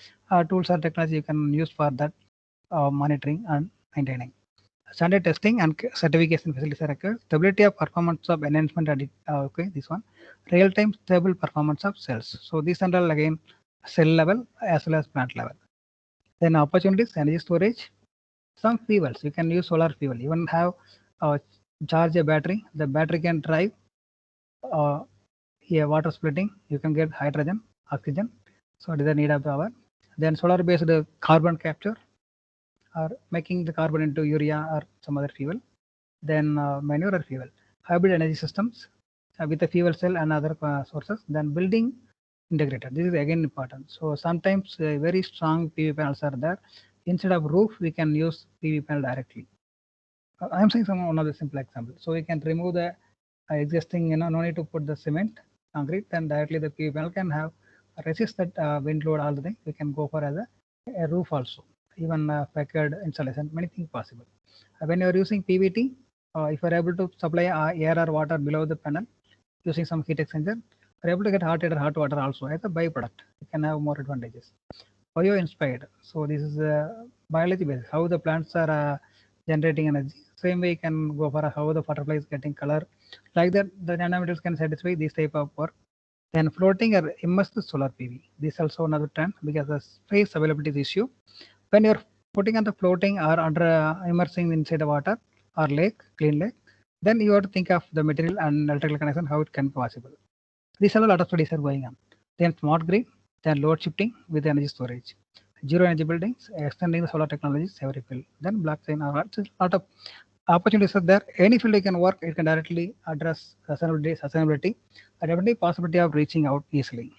tools or technology you can use for that monitoring and maintaining. Standard testing and certification facilities are required. Stability of performance of enhancement. Okay, this one. Real-time stable performance of cells. So these are all again cell level as well as plant level. Then opportunities, energy storage. Some fuels, you can use solar fuel. Even have charge a battery. The battery can drive water splitting. You can get hydrogen oxygen. So it is the need of the hour. Then solar based carbon capture or making the carbon into urea or some other fuel. Then manure or fuel. Hybrid energy systems with the fuel cell and other sources. Then building integrated. This is again important. So sometimes very strong PV panels are there. Instead of roof, we can use PV panel directly. I am saying one of the simple example. So we can remove the existing, no need to put the cement, concrete, then directly the PV panel can have resist that wind load, all the things. We can go for as a roof also, even facade installation, many things possible. When you are using PVT, if you are able to supply air or water below the panel using some heat exchanger, you are able to get hot air or hot water also as a byproduct. You can have more advantages. Bio inspired. So this is biology based, how the plants are generating energy. Same way you can go for how the butterfly is getting color. Like that, the nanometers can satisfy this type of work. Then floating or immersed solar PV. This is also another trend because the space availability is issue. When you're putting on the floating or under immersing inside the water or lake, clean lake, then you have to think of the material and electrical connection, how it can be possible. These are a lot of studies are going on. Then smart grid, then load shifting with energy storage, zero energy buildings, extending the solar technologies every field. Then blockchain, a lot of opportunities are there. Any field you can work, it can directly address sustainability, and definitely possibility of reaching out easily.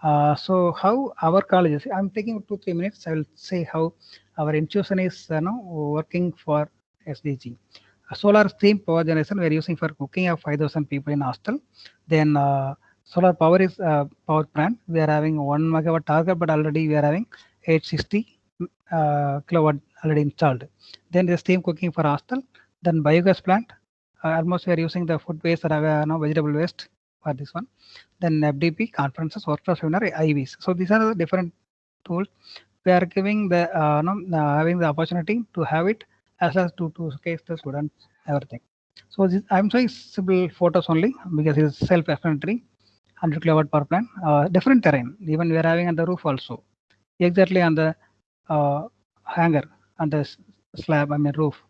So how our colleges, I'm taking 2-3 minutes. I will say how our institution is working for SDG. Solar steam power generation we are using for cooking of 5,000 people in hostel. Then solar power is power plant. We are having 1 megawatt target, but already we are having 860 kilowatt already installed. Then the steam cooking for hostel. Then biogas plant. Almost we are using the food waste or vegetable waste for this one. Then FDP conferences, workshops, seminar, IVs. So these are the different tools. We are giving the having the opportunity to have it as well as to showcase the students everything. So this, I'm showing simple photos only because it's self-explanatory. 100 kilowatt power plant, different terrain. Even we are having on the roof also, exactly on the hanger on the slab. I mean roof.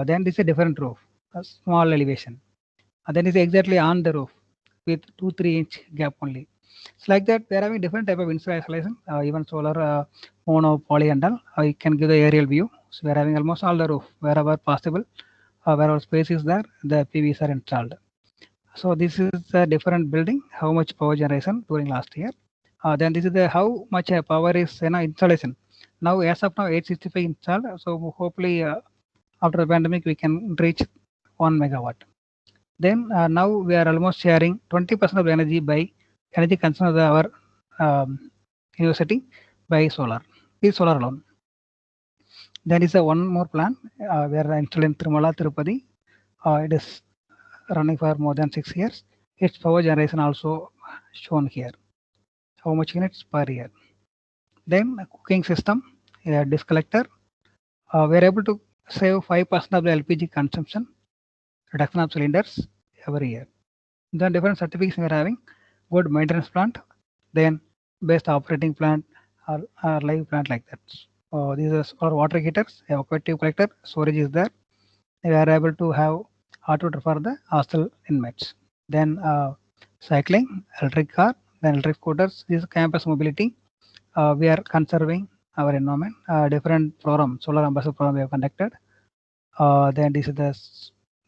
Then this is a different roof, a small elevation. And then it's exactly on the roof with 2-3 inch gap only. It's like that. We are having different type of installation, even solar, mono, poly, and all. You can give the aerial view. So we are having almost all the roof wherever possible, wherever space is there, the PVs are installed. So this is a different building. How much power generation during last year? Then this is the how much power is installation. Now as of now 865 installed. So hopefully after the pandemic we can reach 1 megawatt. Then now we are almost sharing 20% of the energy by energy consumption of our university by solar. Is solar alone. There is a one more plan. We are installed in Tirumala, Tirupati. It is running for more than 6 years. Its power generation also shown here. How much units per year? Then a cooking system, a disk collector. We are able to save 5% of the LPG consumption, reduction of cylinders every year. Then different certificates we are having. Good maintenance plant, then best operating plant or live plant like that. These are our water heaters, evacuative collector, storage is there. We are able to have hot water for the hostel inmates. Then cycling, electric car, then electric scooters. This is campus mobility. We are conserving our environment. Different program, solar ambassador program we have conducted. Then this is the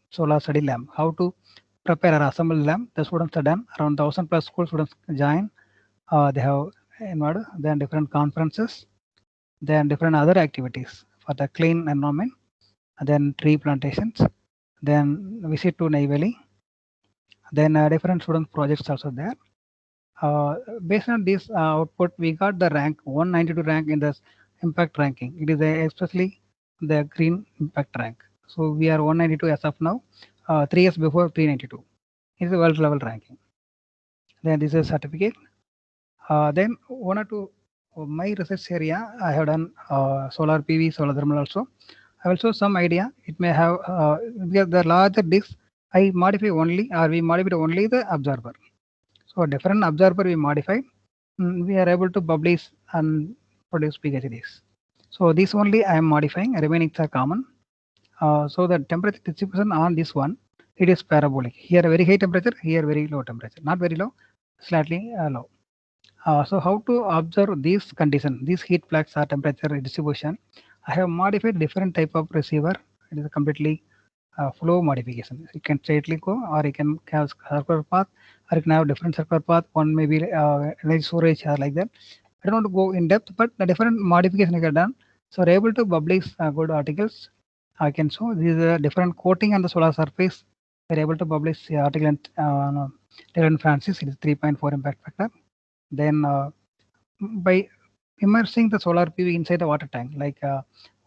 solar study lab. How to prepare or assemble lab. The students are done. Around 1,000 plus school students join. They have involved. Then different conferences. Then different other activities for the clean environment. Then tree plantations. Then visit to Neyveli. Then different student projects also there. Based on this output, we got the rank 192 rank in the impact ranking. It is especially the green impact rank. So we are 192 as of now. 3 years before 392. It is a world level ranking. Then this is a certificate. Then one or two my research area, I have done solar PV, solar thermal also. I also some idea. It may have because the larger disc I modify only, or we modified only the absorber. So different absorber we modified. We are able to publish and produce PhDs. So this only I am modifying. Remaining are common. So the temperature distribution on this one, it is parabolic. Here very high temperature, here very low temperature. Not very low, slightly low. So how to observe these conditions, these heat flux or temperature distribution? I have modified different type of receiver. It is a completely flow modification. You can straightly go, or you can have circular path, or you can have different circular path. One may be energy storage or like that. I don't want to go in depth, but the different modification I have done. So we're able to publish good articles. I can show this is a different coating on the solar surface. We're able to publish the article in Taylor & Francis. It is 3.4 impact factor. Then by immersing the solar PV inside the water tank, like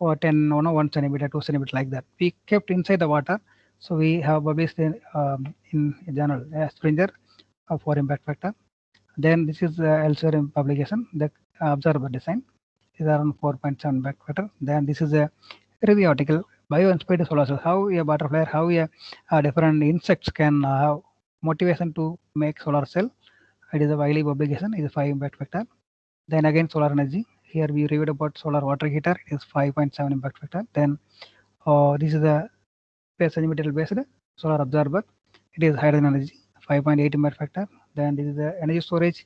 or 10, 1 centimeter, 2 centimeter, like that, we kept inside the water. So we have published in a journal Springer for impact factor. Then this is elsewhere in publication, the observer design is around 4.7 impact factor. Then this is a review article, bio-inspired solar cells, how a butterfly, how a different insects can have motivation to make solar cell. It is a Wiley publication, is a 5 impact factor. Then again solar energy. Here we reviewed about solar water heater, it is 5.7 impact factor. Then this is the base material based solar absorber. It is hydrogen energy, 5.8 impact factor. Then this is the energy storage.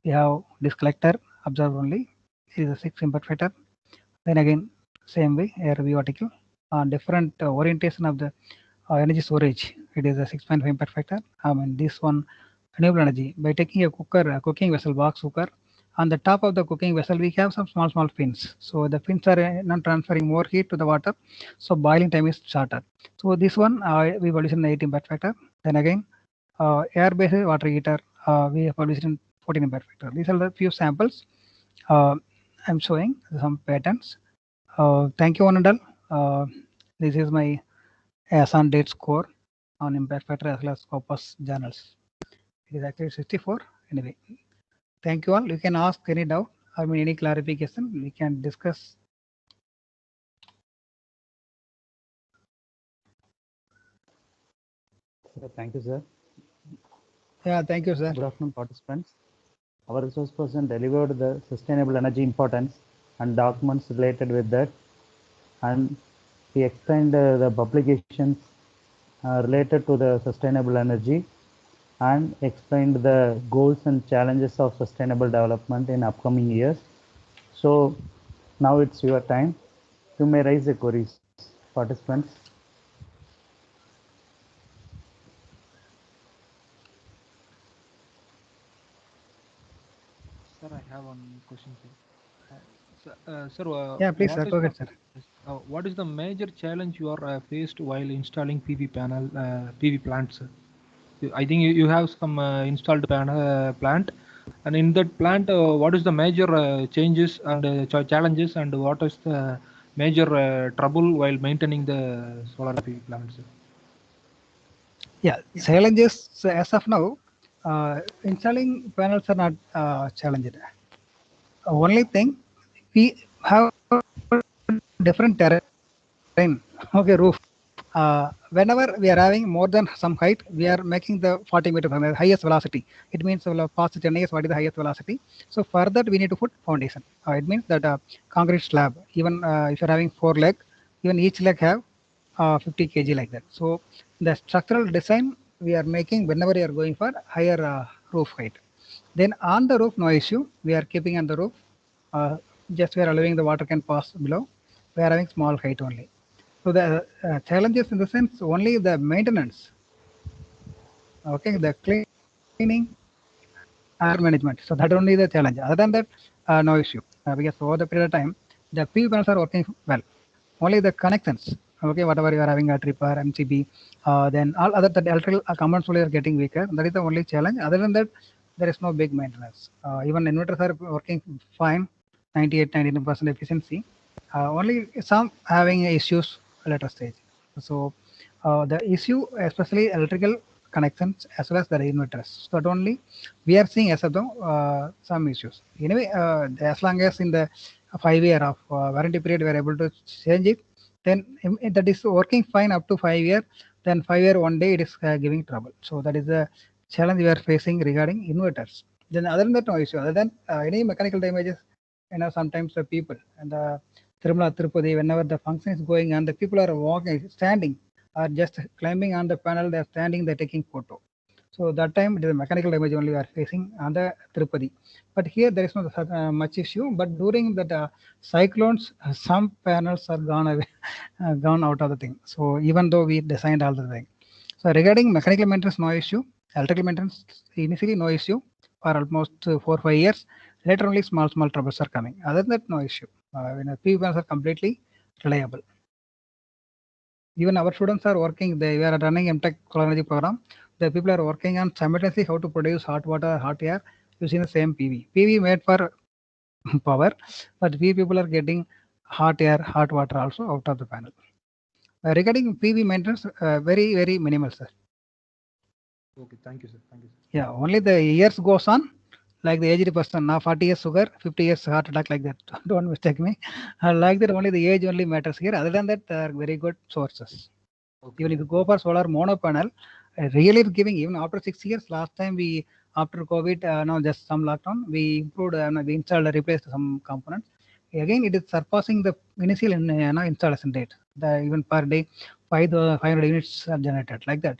We have this collector absorber only. It is a 6 impact factor. Then again same way a review article on different orientation of the energy storage. It is a 6.5 impact factor. I mean this one renewable energy by taking a cooker, a cooking vessel, box cooker. On the top of the cooking vessel, we have some small fins. So the fins are not transferring more heat to the water. So boiling time is shorter. So this one we published in the 8 impact factor. Then again, air-based water heater, we have published in 14 impact factor. These are the few samples. I'm showing some patterns. Thank you, one and all. This is my ASAN date score on impact factor as well as Scopus journals. It is actually 64. Anyway, thank you all. You can ask any doubt, I mean any clarification, we can discuss. Thank you, sir. Yeah, thank you, sir. Good afternoon, participants. Our resource person delivered the sustainable energy importance and documents related with that, and he explained the publications related to the sustainable energy and explained the goals and challenges of sustainable development in upcoming years. So now it's your time. You may raise the queries, participants. Sir, I have one question, sir. Sir, Yeah, please, sir. Go ahead, sir. What is the major challenge you are faced while installing PV panel, PV plants? I think you have some installed plant, and in that plant, what is the major changes and challenges, and what is the major trouble while maintaining the solar PV plants? Yeah, challenges as of now, installing panels are not challenged. Only thing, we have different terrain, okay, roof. Whenever we are having more than some height, we are making the 40 meter from the highest velocity. It means past 10 years, what is the highest velocity? So for that, we need to put foundation. It means that concrete slab, even if you're having 4 leg, even each leg have 50 kg like that. So the structural design we are making whenever you are going for higher roof height. Then on the roof, no issue. We are keeping on the roof. Just we are allowing the water can pass below. We are having small height only. So the challenges in the sense only the maintenance. Okay, the cleaning, air management. So that only the challenge. Other than that, no issue. Because over the period of time, the PV panels are working well. Only the connections. Okay, whatever you are having a tripper, MCB, then all other the electrical components only are getting weaker. That is the only challenge. Other than that, there is no big maintenance. Even inverters are working fine, 98-99% efficiency. Only some having issues later stage. So the issue, especially electrical connections as well as the inverters. So that only we are seeing as of now some issues. Anyway, as long as in the 5 year of warranty period we are able to change it, then that is working fine up to 5 year. Then 5 year one day it is giving trouble. So that is the challenge we are facing regarding inverters. Then other than that, no issue. Other than any mechanical damages, sometimes the people and the Tirumala Tirupati, whenever the function is going on, the people are walking, standing, or just climbing on the panel, they're standing, they're taking photo. So So that time it is a mechanical damage only we are facing on the Tirupati. But here there is not much issue. But during that cyclones, some panels are gone away, gone out of the thing. So even though we designed all the thing. So regarding mechanical maintenance, no issue. Electrical maintenance initially no issue for almost 4-5 years. Later only small troubles are coming. Other than that, no issue. PV panels are completely reliable. Even our students are working. We are running MTech solar energy program. The people are working on simultaneously how to produce hot water, hot air using the same PV. PV made for power, but we people are getting hot air, hot water also out of the panel. Regarding PV maintenance, very minimal, sir. Okay, thank you, sir. Thank you, sir. Yeah, only the years goes on, like the aged person. Now 40 years sugar, 50 years heart attack, like that. Don't mistake me. Like that, only the age only matters here. Other than that, they are very good sources. Okay. Even if you go for solar mono panel, really giving even after 6 years. Last time we after COVID, no, just some lockdown, we improved, we installed, replaced some components. Again, it is surpassing the initial installation date. The even per day, 500 units are generated like that.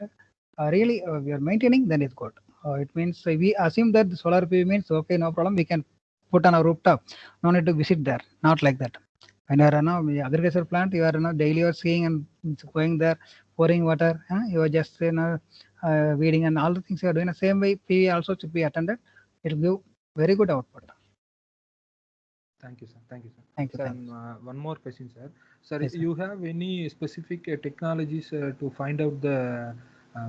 Really, we are maintaining, then it's good. It means we assume that the solar PV means okay, no problem. We can put on a rooftop. No need to visit there. Not like that. When you are in agriculture plant, you are daily you are seeing and going there, pouring water. You are just weeding and all the things you are doing. The same way, PV also should be attended. It will give very good output. Thank you, sir. Thank you, sir. Thank you. Sir, Thank you. one more question, sir. Sir, Yes, sir. you have any specific technologies to find out the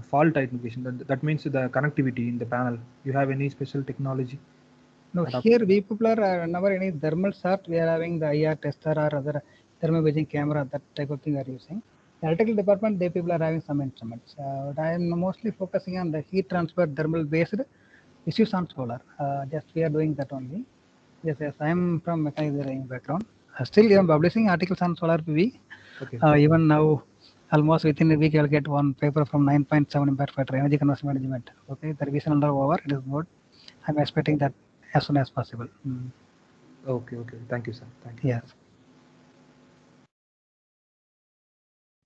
fault identification? That means the connectivity in the panel. You have any special technology? No, here we people are never any thermal sort. We are having the IR tester or other thermal imaging camera, that type of thing we are using. The electrical department, they people are having some instruments. But I am mostly focusing on the heat transfer thermal based issues on solar. Just we are doing that only. Yes, I am from mechanical engineering background. Still, I am publishing articles on solar PV. Okay. Even now, almost within a week, I will get one paper from 9.7 impact factor energy conversion management. Okay, the revision under over. It is good. I am expecting that as soon as possible. Okay. Thank you, sir. Thank you. Yes.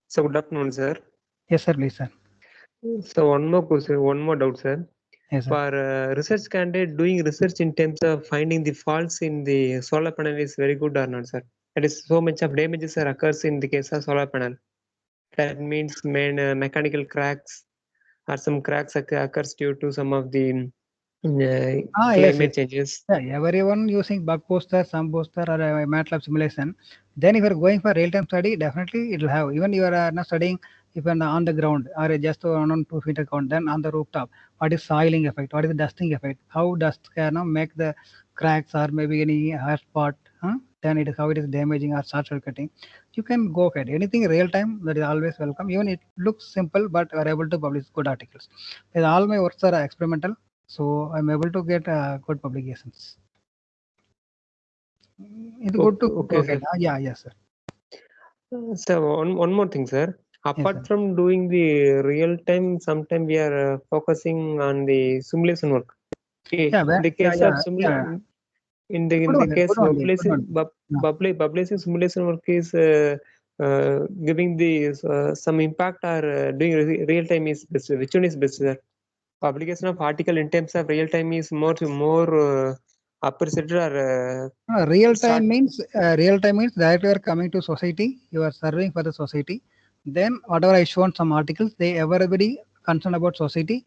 So good afternoon, sir. Yes, sir. Please, sir. So one more question, one more doubt, sir. Yes, sir. For research candidate doing research in terms of finding the faults in the solar panel is very good or not, sir? That is so much of damages occurs in the case of solar panel. That means mechanical cracks or some cracks occurs due to some of the climate changes. Yeah, everyone using bug poster, some poster, or a MATLAB simulation. Then if you are going for real-time study, definitely it will have. Even you are not studying if you are on the ground or just on 2 feet account, then on the rooftop, what is soiling effect? What is the dusting effect? How dust can make the cracks or maybe any hard spot? Then it is how it is damaging or short circuiting. You can go ahead. Anything real time, that is always welcome. Even it looks simple, but we are able to publish good articles. All my works are experimental. So I'm able to get good publications. It's good to okay, sir. Yeah, yes, sir. So one more thing, sir. Apart Yes, from doing the real time, sometimes we are focusing on the simulation work. Okay. Yeah, in the case of simulation, in the case publishing simulation work is giving the some impact or doing real time is best. Which one is best, sir? Publication of article in terms of real time is more appreciated or real time means that you are coming to society, you are serving for the society. Then whatever I shown some articles, everybody concerned about society.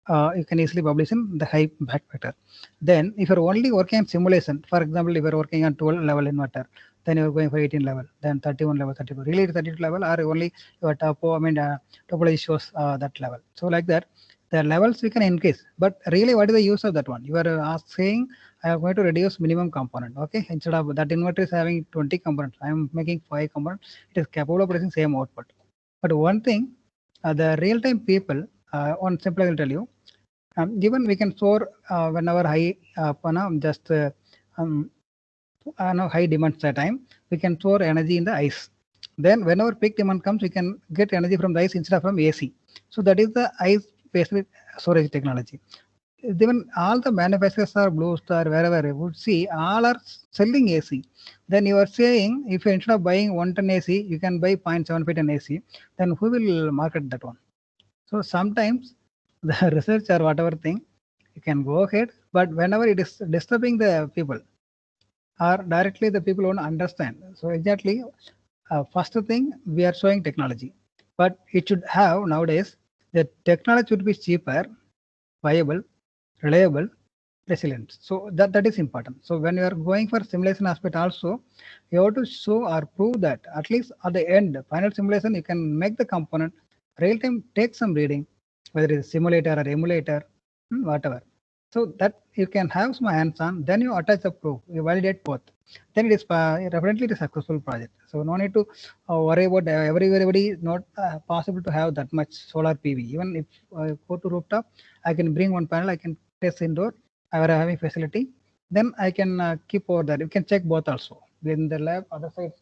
You can easily publish in the high impact factor. Then if you're only working on simulation, for example, if you're working on 12 level inverter, then you're going for 18 level, then 31 level, 32. Really 32 level or only your topology shows that level. So like that, the levels we can increase. But really, what is the use of that one? You are saying I am going to reduce minimum component. Okay, instead of that inverter is having 20 components, I am making 5 components. It is capable of producing same output. But one thing, the real-time people, one simple I will tell you, given we can store whenever high high demand time, we can store energy in the ice. Then whenever peak demand comes, we can get energy from the ice instead of from AC. So that is the ice-based storage technology. Even all the manufacturers are Blue Star, wherever you would see, all are selling AC. Then you are saying if you instead of buying 1 ton AC, you can buy 0.75 ton AC, then who will market that one? So sometimes the research or whatever thing, you can go ahead. But whenever it is disturbing the people, or directly the people won't understand. So exactly, first thing we are showing technology, but it should have nowadays the technology should be cheaper, viable, reliable, resilient. So that is important. So when you are going for simulation aspect also, you have to show or prove that at least at the end, final simulation, you can make the component real time, take some reading, whether it's simulator or emulator, whatever. So that you can have some hands-on, then you attach the proof, you validate both. Then it is definitely a successful project. So no need to worry about everybody. Not possible to have that much solar PV. Even if I go to rooftop, I can bring one panel, I can test indoor, I are having facility, then I can keep over there. You can check both also. In the lab, other side,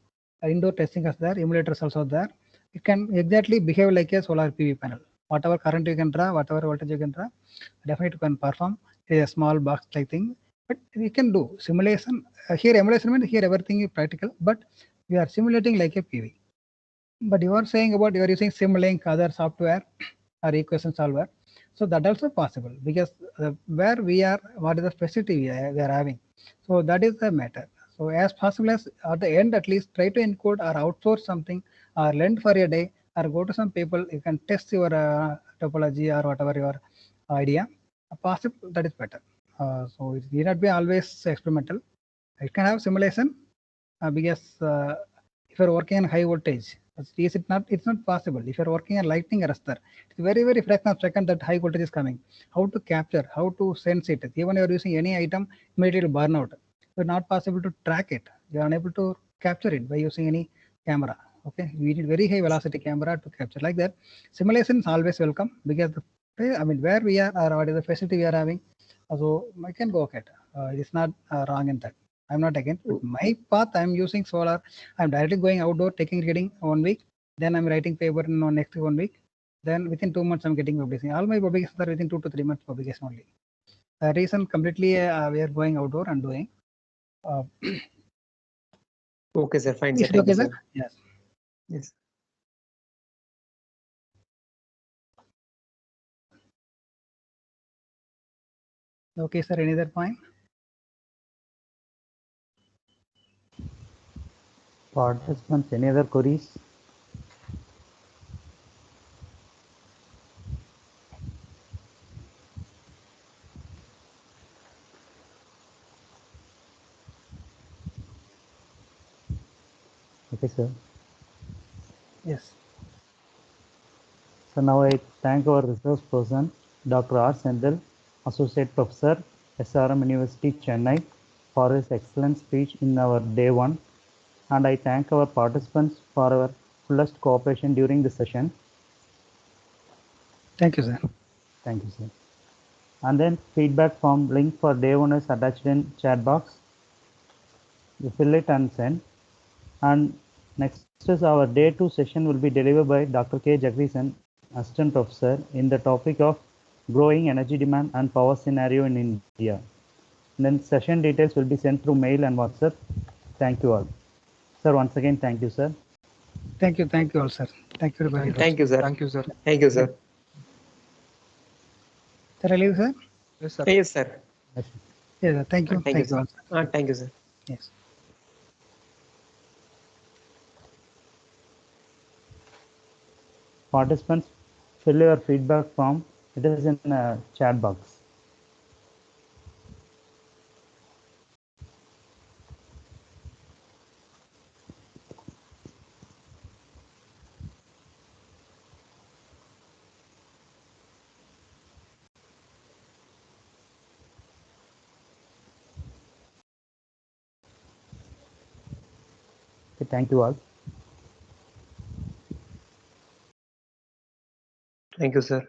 indoor testing is there, emulators also there. It can exactly behave like a solar PV panel. Whatever current you can draw, whatever voltage you can draw, definitely you can perform. It is a small box like thing, but we can do simulation. Here emulation means here everything is practical, but we are simulating like a PV. But you are saying about you are using Simulink, other software or equation solver. So that also possible because where we are, what is the facility we are having. So that is the matter. So as possible as at the end, at least try to encode or outsource something or lend for a day or go to some people, you can test your topology or whatever your idea. Possible, that is better. So it need not be always experimental. It can have simulation because if you're working on high voltage, it's not possible. If you're working on lightning arrestor, it's very fraction of second that high voltage is coming. How to capture, how to sense it? Even you're using any item, immediately burn out. It's not possible to track it. You're unable to capture it by using any camera. Okay, we need very high velocity camera to capture like that. Simulation is always welcome because I mean where we are or what is the facility we are having. So I can go ahead. It's not wrong in that. I'm not against, but my path, I'm using solar. I'm directly going outdoor, taking reading 1 week. Then I'm writing paper in next 1 week. Then within 2 months, I'm getting publication. All my publications are within 2 to 3 months publication only. The reason completely we are going outdoor and doing. Okay, sir. Fine, sir. Is it Thank okay, you, sir? sir. Yes. Yes. Okay, sir. Any other point? Participants, any other queries? Okay, sir. Yes. So now I thank our resource person, Dr. R. Sendil, Associate Professor, SRM University, Chennai, for his excellent speech in our day one. And I thank our participants for our fullest cooperation during the session. Thank you, sir. Thank you, sir. And then feedback form link for day one is attached in chat box. You fill it and send. And next is our day 2 session will be delivered by Dr. K. Jagdishan, Assistant Professor, in the topic of growing energy demand and power scenario in India. And then session details will be sent through mail and WhatsApp. Thank you all. Sir, once again, thank you, sir. Thank you all, sir. Thank you very much. Thank you, sir. Thank you, sir. Thank you, sir. Sir, I leave, sir? Yes, sir. Yes, sir. Yes, sir. Thank you. Thank you, all, sir. sir. Thank you, sir. Yes. Participants, fill your feedback form. It is in a chat box. Okay, thank you all. Thank you, sir.